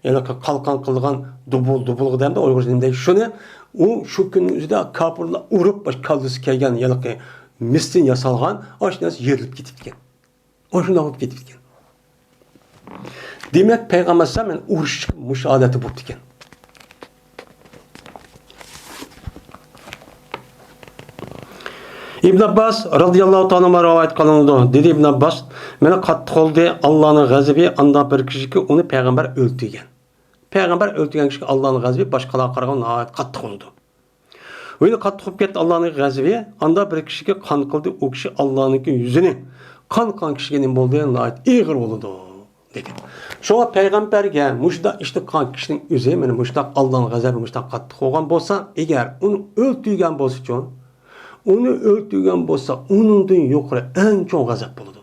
A: yılık kalkan kılgan dubul gıdayım da Uygur dilimde şunu, o şu günün üzerinde kapırla urup baş kaldısı keygen yılık mislin yasalgan, aşınız yerilip gititken. Aşını alıp gititken. Demek Peygamber sallallahu aleyhi ve sellem uruş müşahadeti buldu iken. İbn Abbas radıyallahu ta'ala rivayet kılındı. Dedi İbn Abbas, "Mene qattiq oldu Allah'ın gazabı anda bir kişi onu peygamber öldürgen. Peygamber öldürgen kişi Allah'ın gazabı başkalarına qaraganda qattiq oldu. Öyle qattiq olub ketdi Allah'ın gazabı anda bir kişi kan kıldı o kişi Allah'ın yüzünü kan kişiге ne boldu? İğir oldu." dedi. Şoğa peygamberge muşda işte kan kişinin yüzü, yani muşda Allah'ın gazabı muşda qattiq olgan bolsa, eğer onu öldürgen bolsa, onundan yukarı en çok gazap buludu.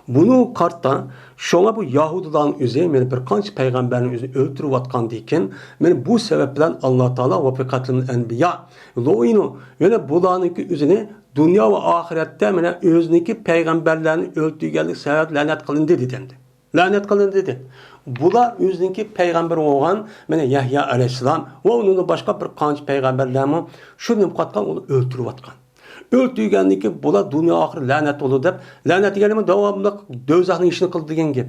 A: Bunu kartta şoğa bu Yahudilerin yüzü, yani bir kanç peygamberin yüzü öldürüp atkan deyken, yani bu sebepten Allah Teala ve fekatlının enbiya, lo'inu, yani bulanınki yüzüne dünya ve ahirette, yani özündeki peygamberlerini öldürgenlik sebep lanet kılındı dendi. Lanet kılındı dedi. Bular özündeki peygamber olan, yani Yahya aleyhisselam ve onun başka bir kanç peygamberlerini şunu katkan onu öldürüp atkan. Öldürgenlik bular dünya ahir lanet olur deyip, lanet gelimi devamlı dözahının işini kıldı degen gep.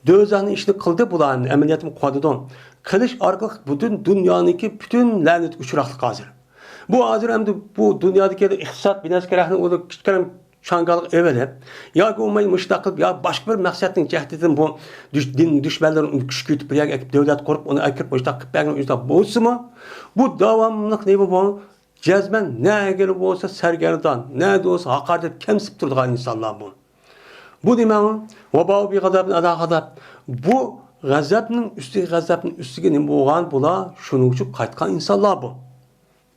A: Dözahının işini kıldı buların ameliyatını koydudan. Kılıç arkalık bütün dünyanınki bütün lanet uçuraklık hazır. Bu hazır hem de bu dünyadaki ihsat binaskerahını o da küçüklerim şangalık evelep, ya ki olmayı müştakil, ya başka bir maksatın cehdedin bu din düşmanların küçüküyütüp bir yer ekip devlet kurup onu ekip müştakil belgen üstad bolsa mı? Bu davamlılık ne bu? Cezmen ne gelip olsa sergerdan, ne de olsa hakaret kemsip durduğun insanlar bu. Bu demek vebâ bi gazabin ala gazab. Bu gazabın üstüge ne boğan bula şunun için qaytkan insanlar bu.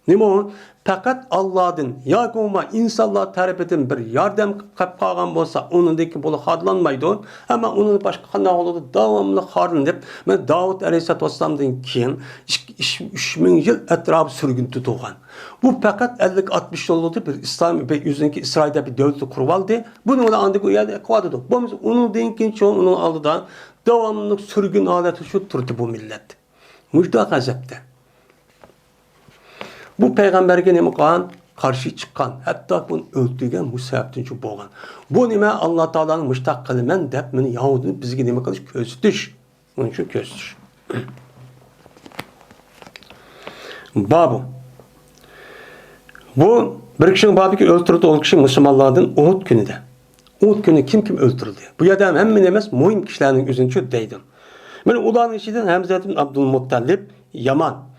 A: Nima o? Fakat Allah'ın ya ki olma insanlar tarafından bir yardım kap kalgan bolsa onundaki bolu hadlanmaydı. Ama onun başka qanday oldu davamlı harın dep men Davud Aleyhisselatü Vesselam'dan keyin 3000 yıl etrafı sürgün tutulgan. Bu fakat 50-60 yıl oldu bir İslam ve yüzündeki İsrail'de bir devleti kuruldu. Bunu da andık o yerde ekvadı. Bu onun denkin çoğu onun aldıdan devamlı sürgün aleti şu turdu bu millet. Müjde gazapta. Bu peygamberge neme qan karşı çıkan, hatta bunu öldürgen bu sebepten şu boğan. Bu neme Allah Teala'nın müştak kılmen dep meni Yahudini bizge neme kılış közütüş. Onun için közütüş. Babu. Bu bir kişinin babı ki öldürdü ol kişi Müslümanlardan Uhud günüde. Uhud günü kim öldürüldü? Bu yadam hem emas muhim kişilerin üzünçü deydim. Men ulanın içinden Hamza bin Abdülmuttalib Yaman.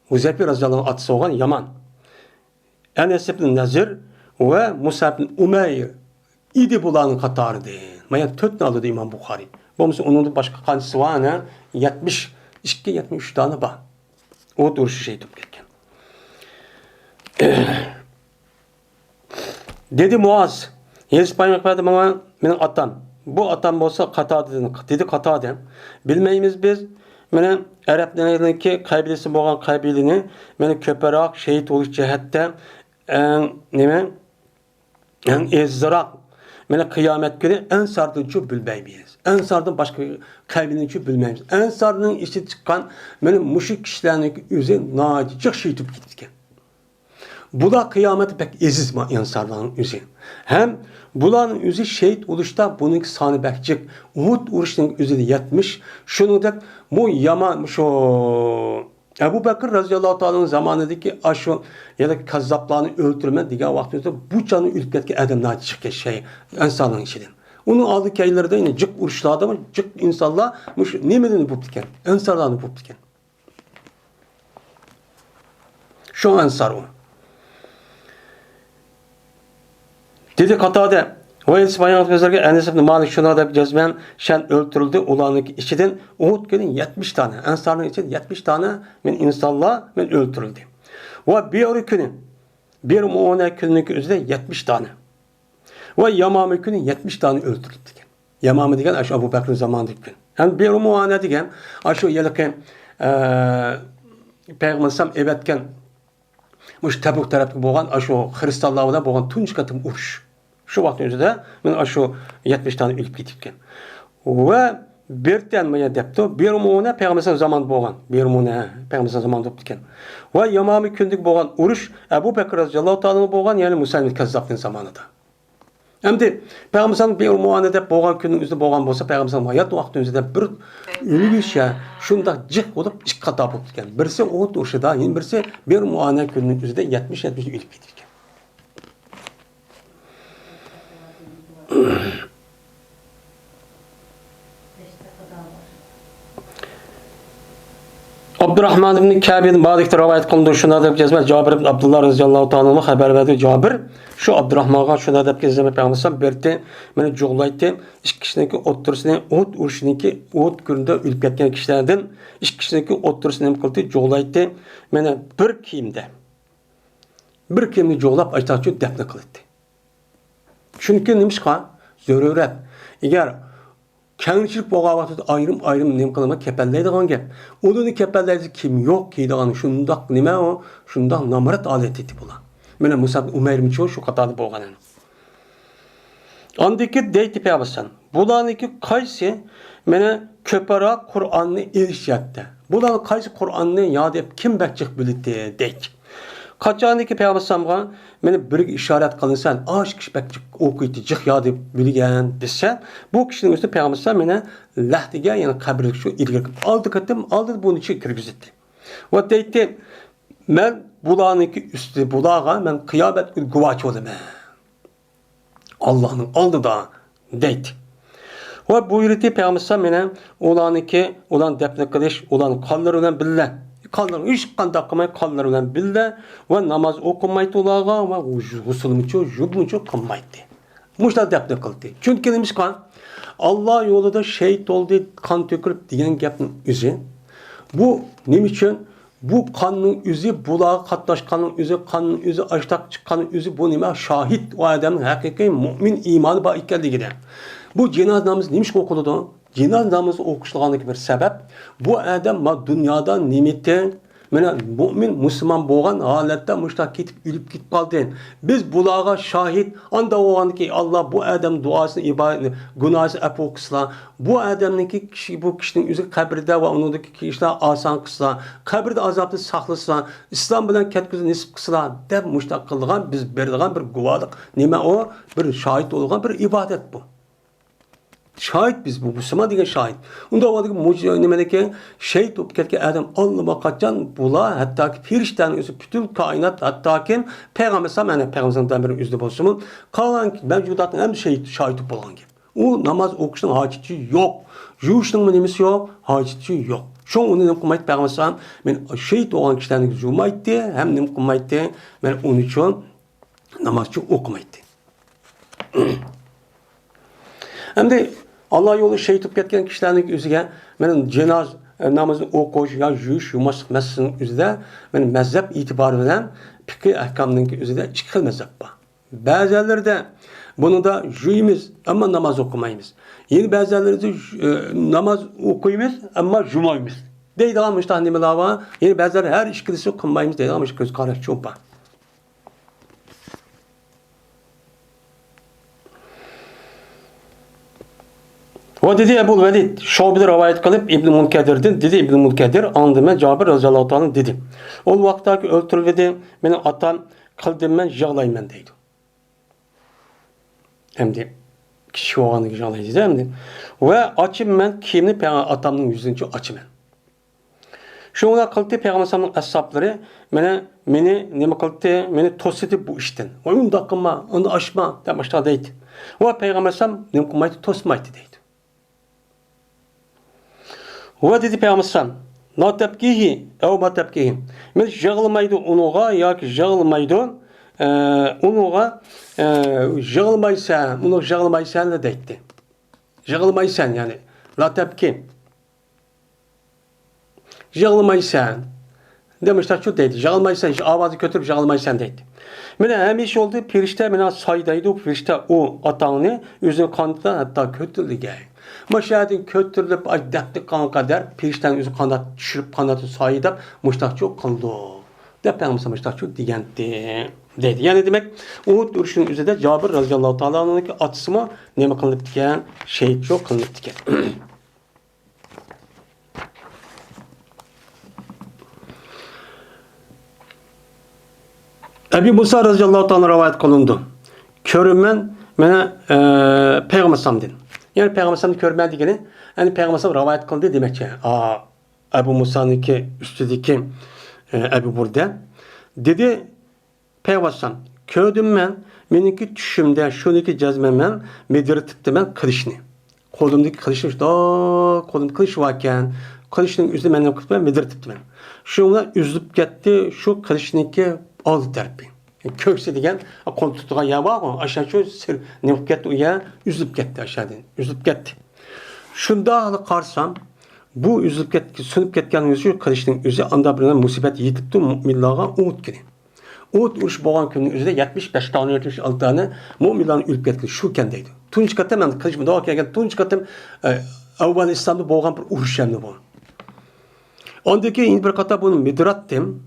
A: Huzeyfe radıyallahu anh atısı olan Yaman. Enes ibn Nazir ve Musa ibn Umeyr idi bulanın katarı değil. Maya tötne aldı İmam Bukhari. Bu mesela onun başka kancısı var ne? 72-73 tane var. O duruşu şey toplarken. Dedi Muaz. Yeris paymak bana benim atam. Bu atam olsa Katade dedi Katade. Bilmeyimiz biz mene Araplarınki kabilesi boğan kabilini mene köperak şehit oluş cihette neme ezzirak mene kıyamet günü ensardıncı bilmeyimiz. Ensardan başka kabilini bilmeyimiz. Ensarının işi çıkan mene müşrik kişilerin yüzü nacicik şehit olup gitken. Bu da kıyameti pek eziz ensarların yüzü. Hem buların yüzü şehit oluşta bunun sanı bekcik. Uhud uğraşının yüzü de yetmiş. Şunu da bu Yaman şu Ebu Bekir radıyallahu ta'ala'nın zamanındaki aşı ya da kazzaplarını öldürme diye vaktinde bu canı ülkedeki adamlar çıkan şey insanların içinden. Onun aldığı kayıları da yine cık uğraşlarda mı cık insanlar ne medeni bu diken ensarlarını bu diken. Şu ensar o. Dedi Katade, o İsmail Gözler'e Enes ibn Malik şuna da bir cezmen şen öldürüldü. Ulanın içinden Uhud günü 70 tane. Ensarın için 70 tane men insanlar men öldürüldü. Ve bir günü bir muone gününün üzerinde 70 tane. Ve Yamame günü 70 tane öldürüldü. Yamame diyen aşı Ebu Bekir'in zamanındaki gün. Yani bir muone diyen aşı yelike Peygamber Sam evetken Muş Tebuk tarafı boğan aşı Hristiyanlarla boğan tunç katım uğruş. Şu vaktin üzerinde ben aşı 70 tane ölüp gitipken. Ve bir tane depto bir muone Peygamber zamanında boğan. Bir muone Peygamber zamanında gitken. Ve Yamami kündük boğan uğruş Ebu Bekir radıyallahu ta'ala boğan yani Musa Kazzab'ın zamanında. Hem de Peygamber bir muone de boğan günün üzerinde boğan bolsa Peygamber hayat vaktin üzerinde bir ölüş ya şunda cık olup iş kata bulutken. Birisi o duruşda yine birisi bir muane günün üzerinde 70 ölüp gitipken. Abdurrahman ibn Kabe'nin bazı rivayet kılındığı şuna da cezme Cabir ibn Abdullah radıyallahu ta'ala haber verdi Cabir şu Abdurrahman'a şuna da cezme Peygamber berdi meni joğlaydı iş kişideki oturusunu Uhud uruşundaki Uhud gününde ölüp ketken kişilerden iş kişideki oturusunu kıldı joğlaydı meni bir kiyimni joğlap açtığı defne kıldı. Çünkü neymiş ki zörüret eğer kengçilik boğavatı ayrım nem kılma kepelleydiğin gep. Onu kepelleydi kim yok ki dağın şundak nime o şundak namarat alet etti bula. Mene Musa Umeyr'in çoğu şu katadı boğanın. Andaki deyti peyabasan. Bulaniki kaysi mene köpera Kur'an'ı irşatte. Bulan kaysi Kur'an'ı yad ep kim bekçik bilitti deyt. Kaçandaki Peygamber meni bir işaret kılınsan aşk kişbekçik okuydu cık yadı bilgen desen bu kişinin üstü Peygamber meni lahdiga yani kabirlik şu ilgili aldı bunu içi kirgizetti. Ve deytti men bulaniki üstü bulağa men kıyamet günü guvaç oldum. Allah'ın aldida deydi. Ve buyurdu Peygamber menen ulaniki ulan defne kılış ulan kanları bilan billa. Kanları hiç kanda kılmay kanları bilan billa ve namaz okumaydı ulaga ve gusulmuçu jubmuçu kılmaydı. Muşta defne kıldı. Çünkü neymiş kan? Allah yolunda şehit oldu, kan tökürüp diyen gapning üzü. Bu neymiş için? Bu kanın üzü, bulağa katlaşkanın üzü, kanın üzü, açtak çıkanın üzü bu neymiş? Şahit o adamın hakiki mümin imanı bağ ikkeldi bu cenaze namazı neymiş okuludu? Cenaze namazı okuşulğandaki bir sebep bu adam dünyada nimette mümin, Müslüman boğan halette müştak ketip, ülüp gitip kaldı. Biz bulağa şahit, anda oğan ki Allah bu adam duasını, ibadetini, günahı afu kısla. Bu adamdaki kişi, bu kişinin yüzü kabirde ve onundaki kişiler asan kısla. Kabirde azaplı saklısa, İslam bilen ketküzü nisip kısla. Deb müştak kılgan, biz berdiğen bir guvadık. Nime o? Bir şahit olgan bir ibadet bu. Şahit biz bu Müslüman diye şahit. Onda o mucize şehit olup ketken adam Allah bakacağın bula hatta ki firişten özü bütün kainat hatta ki Peygamber yani Peygamber'den bir üzde bolsun kalan mevcudatın hem şahit bulan gibi. O namaz okuşun haceti yok. Yuşun nimesi yok, haceti yok. Şu onun okumaydı Peygamber men şehit olan kişilerin jumaydı hem nim okumaydı men onun için namazçı okumaydı. Hem de Allah yolu şehit olup ketken kişilerin üzüge benim cenaz namazını okuş ya yuyuş yumasık mesleğinin üzüde benim mezhep itibarı bilen fikir ahkamının üzüde iki xil mezhep var. Bazıları da bunu da yuyumuz ama namaz okumayımız. Yeni bazıları da namaz okuyumuz ama jumayımız. Deydi almış da nimeler var. Yeni bazıları her işkilisi kılmayımız deydi almış göz karış çok var. O dedi Ebu Velid, Şube'de rivayet kılıp İbn-i Munkedir'den, dedi İbn-i Munkedir, andime Cabir radıyallahu anh dedi. O vaktaki öldürüldi, benim atam kıldım ben, yağlayım deydi. Hem de kişi o anı yağlaydı hem de. Ve açım ben, kimini atamın yüzünü açım ben. Şuna kıldı Peygamber'in ashapları, beni ne kıldı, beni tosidi bu işten. Onu dakıma, onu aşma, demişler deydi. Ve Peygamber'in ne kılmaydı, tosmaydı deydi. Ve dedi Peygamber la tebkihi ev ma tebkihi. Men jağılmaydı onuğa ya ki jağılmaydı onuğa jağılmaysan, onu jağılmaysan da deydi. Jağılmaysan yani la tebki. Jağılmaysan demişler şu deydi. Jağılmaysan, avazı götürüp jağılmaysan deydi. Mene hemiş oldu pirişte mena saydaydı pirişte o atağını yüzünü kanıttan hatta kötüldü gel. Maşahidin kötürülüp ajdaptı kan kadar pirişten yüzü kanat düşürüp kanatı sayıdap muştak çok kıldı. Peygamber muştak çok diyendi dedi. Yani demek Uhud duruşunun üzerinde Cabir radıyallahu ta'ala anh'ın atısıma ne kılınıp diken şehit çok kılınıp diken. Ebu Musa radıyallahu ta'ala rivayet kılındı. Körümen mene Peygamber samdin. Yani Peygamber körmen degeni, yani Peygamber rivayet kıldı demek ki. Ebu Musa'nın ki üstündeki Ebu Burda dedi Peygamber kördüm ben meniki düşümde şuniki cezmemen medirtipti ben kılıçını. Kolumdaki kılıçı da kolumdaki kılıç varken kılıçın üzerinde benim kılıçım medirtipti ben. Şunlar üzülüp gitti şu kılıçınki aldı terpi. Kökse degen kol tuttuğun yer var mı? Aşağı şu ne gitti o yer üzülüp gitti aşağıdan. Üzülüp gitti. Şunda karsam bu üzülüp gitti, sönüp gitken yüzü kılıçın yüzü anda bir musibet yetipti müminlara umut gibi. Uhud uruş boğan günün üzerinde 75 tane 76 tane müminlerin ölüp gitti. Şu kendeydi. Tunç katım ben kılıçımı da okurken tunç katım evvel İslam'da boğan bir uruş yandı bu. Ondaki bir kata bunu midrattım.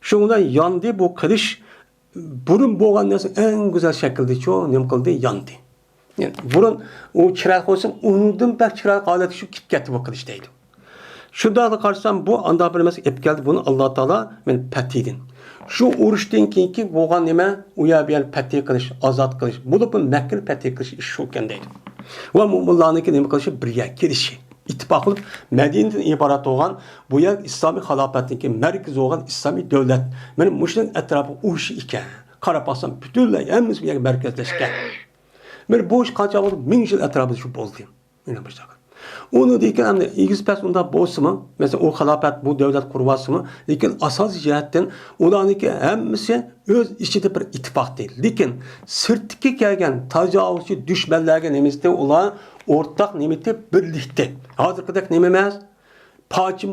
A: Şundan yandı bu kılıç burun boğan nasıl en güzel şekilde çoğu nem kıldı yandı. Yani burun o çırak olsun unudum ben çırak aleti şu gitti bu kılıçtaydı. Şurada da karşısam bu anda bir mesela ep geldi bunu Allah Teala men petidin. Şu urushdan keyinki boğan nima uya bir pati qilish, azod qilish. Bu Mekke pati qilish ish shu ekandaydi. Va mu'minlarniki nima qilishi birga kelishi. İttifak qilib Madinadan iborat bo'lgan bu yer islomiy xalofatniki markaz bo'lgan islomiy davlat. Mana mushning atrofi urush ekan. Qarab olsam butunlay hammasi bu yerga markazlashgan. Bir boş qancha bo'ldi? 1000 yil atrofida shu bo'ldi. Mana bu shakar. Uni degan hamda egizpas unda bo'lsa-mi, masalan, o xilofat bu davlat quryapsimi, lekin asosiy jihatdan ularniki hammasi o'z ichida bir ittifoq deyil. Lekin sirtga kelgan tajovuzchi dushmanlarga nimasi ular o'rtaq nimasi birlikda. Hozirgidek nima emas?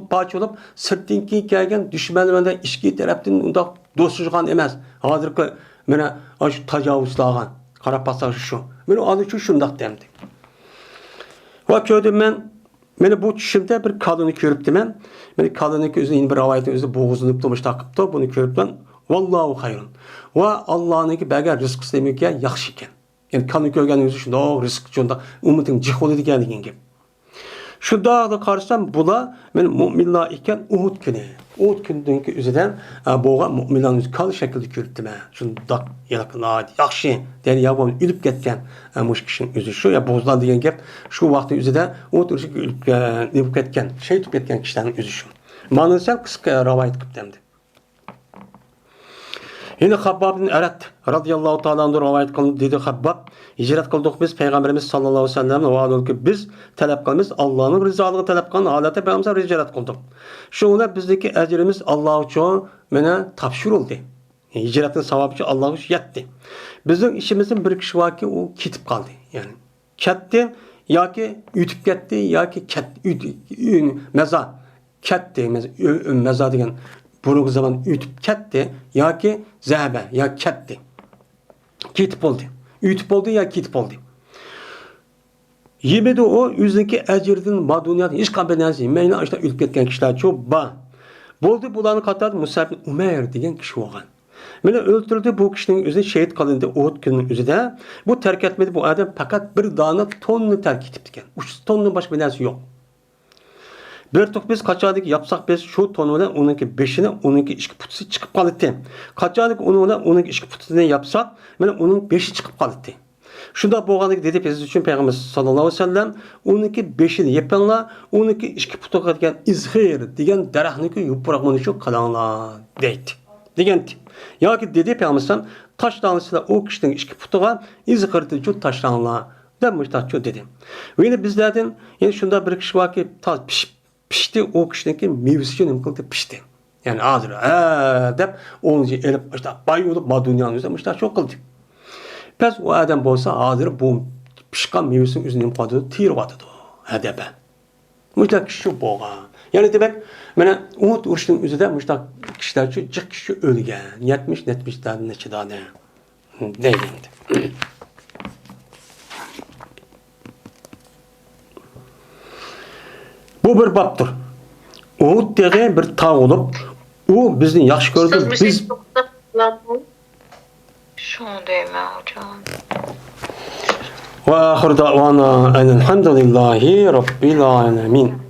A: Paç olup sırtdan kelgan dushmanlarga ikki tarafdan unda do'stishgan emas. Hozirgi mana shu tajovuzlarga qarab basak shu. Mana ana shu shundoq demdi. Va ko'rdim meni bu tushimda bir kadını ko'ribdim men. Meni kadının o'zining bir rivoyatini o'zi bo'g'izini tutmuş taqibdi. Buni ko'ribman. Vallahu xayrun. Va Allohniki bergan rizqi demakki yaxshi ekan. Yani kadını ko'rgan o'zi shunda rizq shunda umiding jiqoli degan gap. Şunda qarasam bular men mu'minlar ekan Uhud kuni. Uhud kunidagi o'zidan bo'lgan mu'minlarni kal shaklda ko'ribdim men. Shunda yaqinat yaxshi daryo bo'lib o'lib ketgan mush kishining o'zi shu ya bo'zlar degan gap shu vaqtning o'zida Uhud urushi o'lib ketgan, shahid bo'lib ketgan kishilarning o'zi shu. Mana sal qisqa rivoyat qilibdi. Yine Habbab bin Arat radıyallahu ta'ala anhu rivayet kıldı dedi Habbab. Hicret kıldık biz Peygamberimiz sallallahu aleyhi ve sellem ve ki biz talep kılmız Allah'ın rızalığını talep kılan halete Peygamberimiz hicret kıldık. Şuna bizdeki ecrimiz Allah için mene tapşırıldı. Hicretin sevabı için Allah'a yetti. Bizim işimizin bir kişi var ki o kitip kaldı. Yani ketti ya ki ütüp gitti ya ki mezar ketti mezar degen burungi zaman ütüp ketdi yoki zahaba ya ketdi. Ketib bo'ldi. Ütüp bo'ldi ya ketib bo'ldi. Yemedi o o'ziniki ajrdan maduniyat hech qanday narsa yemayni ashta o'lib ketgan kishilar cho'p ba. Bo'ldi bularni qatorida Musa ibn Umayr degan kishi bo'lgan. Meni o'ltirdi bu kishining o'zi shahid qilindi Uhud kunining o'zida. Bu tark etmedi bu odam faqat bir dona tonni tark etibdi ekan. 3 tondan boshqa bir narsa yo'q. Bir tok biz kaçadık yapsak biz şu tonuna onunki 5'ine onunki 2 putusu çıkıp kalıttı. Kaçadık onunla onunki 2 putusunu yapsak ben onun 5'i çıkıp kalıttı. Şunda boğanlık dedi biz için Peygamber sallallahu aleyhi ve sellem onunki 5'ini yapınlar onunki 2 putuğa degen izhir degen daraxtniki yuprağını şu kalanlar deydi. Degenti. Ya ki dedi Peygamber sallallahu taşlanırsa o kişinin 2 putuğa izhirdi şu taşlanlar demiş taşçı dedi. Ve yine bizlerden yani şunda bir kişi var ki pişti o kişideki meyvesi nima qildi pişti. Yani hozir deb onu elib işte bay olup madunyanın üzerine işte çok qildi. Pes o adam bo'lsa hozir bu pishgan mevasining o'zini nima qildi tiyiribdi. Hadaba. Mushta kishi bo'lgan. Yani demek mana Uhud urushining o'zida mushta kishilar shu jiq kishi o'lgan. 70 dan necha dona deydi. Bu bir baptır. Uhud degan bir tog' olup, u bizni yaxshi ko'rdi. Biz
B: shundaymi hocam.
A: Va oxir da'vana alhamdulillahi robbil alamin.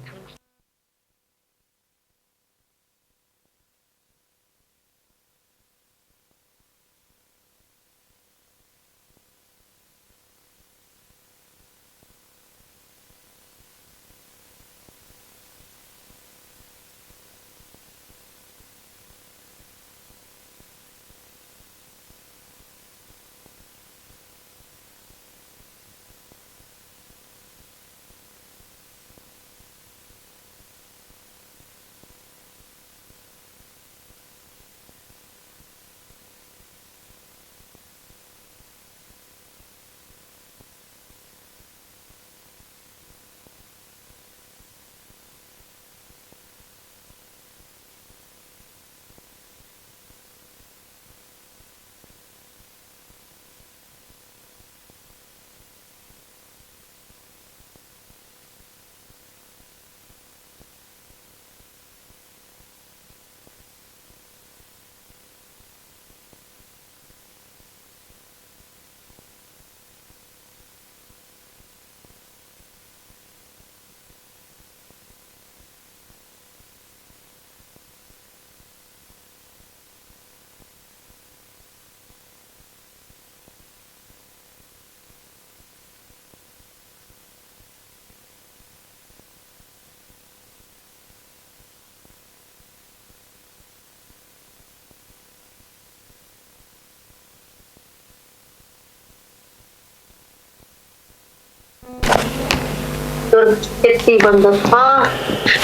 C: dur ketdi banda. Ha.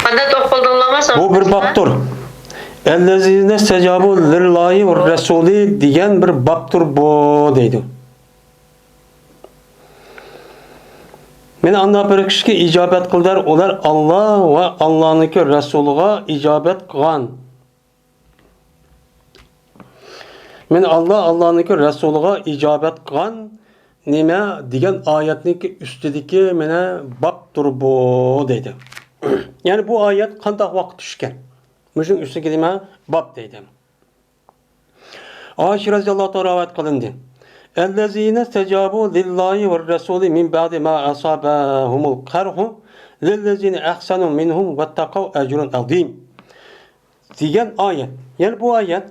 C: Banda to'xtaldinglarmi?
A: Bu bir baptur. Ellezine stecabu lillahi ve Resulü diyen bir baptur bu deydi. Meni anda bir kişiga icabet qildilar, ular Allah ve Allah'nınki Resulüga icabet qilgan. Men Allah'nınki Resulüga icabet qilgan nima degan oyatniki ustidagi mena baptur bu deydi. Yani bu oyat qanday vaqt tushgan? Müşün üstüge nima bab deydi. Ayşe radhiyallohu ta'ala rivoyat qilindi. Ellezine stecabu lillahi ve Resulü min ba'di ma asabahumul qarhu lillezine ahsanu minhum vettaqav ecrun azim. Degan oyat. Yani bu oyat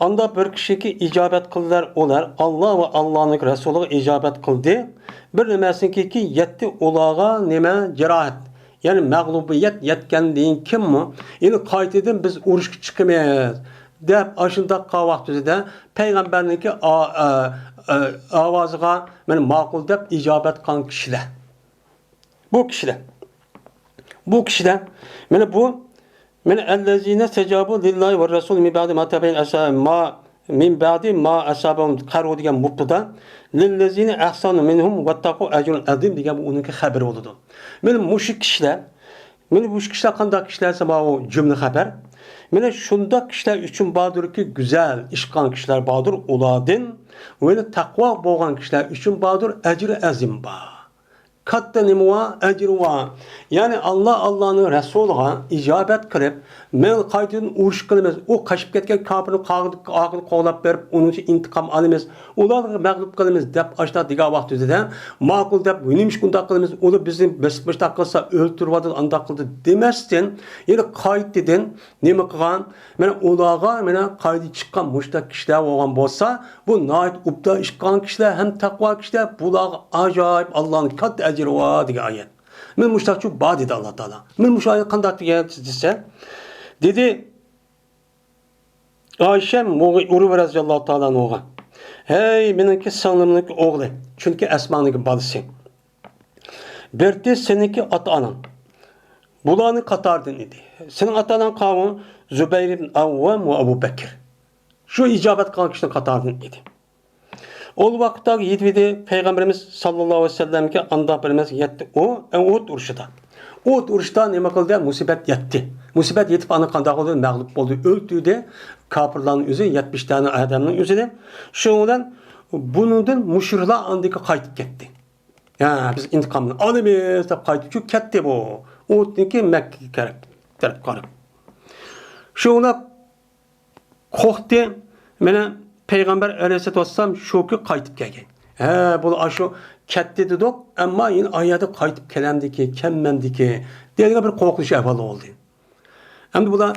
A: anda bir kişiga icabet qildilar ular Allah ve Allah'ın Resulüga icabet qildi. Bir nimasiniki yetti ulağa nima jarohat. Yani mağlubiyet yetkendiğin kim mi? Yani qaytadan biz urushga chiqamiz deb ashundoq vaqtida payg'ambarniki ovoziga men ma'qul deb ijobat qilgan kishilar. Bu kişiler men ellezine stecabu lillahi ve Resulü min ba'di ma tabayyana asma min ba'di ma asabahum qaru degan mubtada lillezine ahsanu minhum vettaqu ecrun azim degan bu uniki xabari bo'ladi. Men mushuk kishilar qanday kishilar bu cümle haber. Mene şunda kişiler üçün badurki güzel iş qilgan kishilar badur uladin ve taqvo bo'lgan kishilar üçün badur ecri azim ba. Katta nimva ecri va. Yani Allah'ın Resulüga icabet qilib, men qaytadan urush qilamiz. O qaşib ketgan kafirni qog'ini qo'lab berib, onun uchun intiqom olamiz. Ularni mag'lub qilamiz deb ashta degan vaqtida ma'qul deb nimish bundaq qilamiz. Ular bizni bundaq qilsa o'ltirib andaq qildi demasdan, yani qaytadan nima qilgan? Mana ularga mana qayta chiqqan mushtaq kishilar bo'lgan bo'lsa, bu noit ubda ish qilgan kishilar ham taqvo kishilar, bularga ajoyib Allohning katta ajri va degan oyat. Men mushtaqchu ba dedi Allah Taala. Men mushayet qanday degan desa, dedi Ayşe Urva radhiyallohu ta'ala anhuga. Hey meniki singlimniki o'g'li, chunki Asmaniki balasi. Berti seniki ota-onan. Bularni qatardan edi. Sening ota-onan qavmi Zubayr ibn Avvam va Abu Bakr. Shu ijobat qilgan kishining qatardan edi. Ol vaqtda yetmedi Peygamberimiz sallallohu alayhi vasallamga anda birimiz yetdi. Uhud urushida. Uhud urushda nima qildi? Musibat yetdi. Musibat yetib ana qanday qildi? Mag'lub bo'ldi. O'ldi. Kafirlarning o'zi 70 tane odamning o'zida. Shundan bundan mushriklar andiki qaytib ketdi. Ya biz intiqomni olamiz deb qaytib ketdi bu. Uhudniki Makkaga taraf qarab. Shundan qo'rqdi. Mana Peygamber Aleyhisselatü Vesselam şoku qaytib kelgan. Bu aşu ketdi dedik, amma yine ayada qaytib kelamdiki, kemmendiki degan bir qo'rqinish ahvoli oldu. Endi bular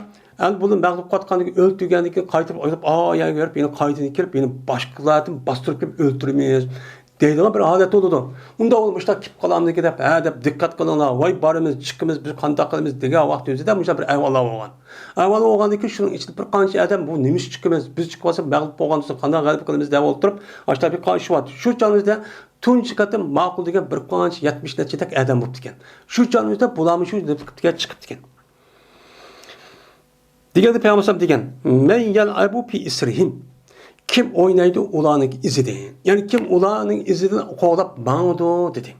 A: mag'lub qotgandiki, o'ltirgandiki qaytib o'ylab, ayaga berib, yine qaytini kirib, yine boshqalarni bostirib kelib o'ltiramiz deydigan bir holat bo'ldi. Unda olmuşda kip qolamdiki deb, deb diqqat qilinglar, voy borimiz, chiqimiz, biz qanday qilamiz degan vaqt o'zida mushta bir ahvollar bo'lgan. Avval bo'lgandiki shuning ichida bir qancha odam bu nimish chiqimiz, biz chiqib olsa mag'lub bo'lganmiz, qanday g'alib qilamiz deb o'tirib, ashta bir qancha shu jonimizda tunchi qatim ma'qul degan bir qancha 70 nechatak odam bo'lib ekan. Shu jonimizda bularni shu deb chiqib ekan. Deganda Payg'ambar degan, "Men yal'abu fi isrihim." Kim oynaydı ularning izida? Yani kim ularning izidan qo'g'lab mangdi dedi.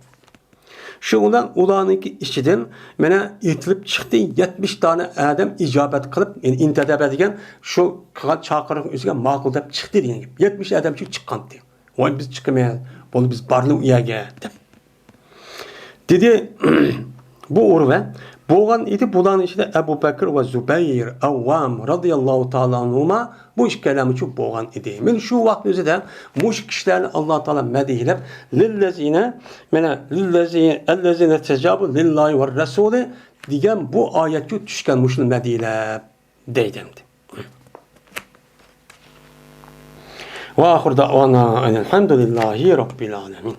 A: Shundan ularning ichidan mana etilib chiqdi 70 tane odam ijobat qilib, yani intadaba degan shu chaqiriq o'ziga ma'qul deb chiqdi degan gap. 70 odam chiqqan dedi. Voy biz chiqmaymiz, bunu biz barli uyaga deb. Dedi bu urva bo'lgan edi bularning ichida Abu Bakr va Zubayr Avvam radhiyallohu ta'ala anhuma bu ish kalami uchun bo'lgan edi. Men shu vaqt o'zida mush kishilarni Alloh taolo madihlab lillazina mana allazina tajabu lillahi va rasuli degan bu oyatga tushgan mushni madihlab deydi. Va oxir da'vana alhamdulillahi robbil alamin.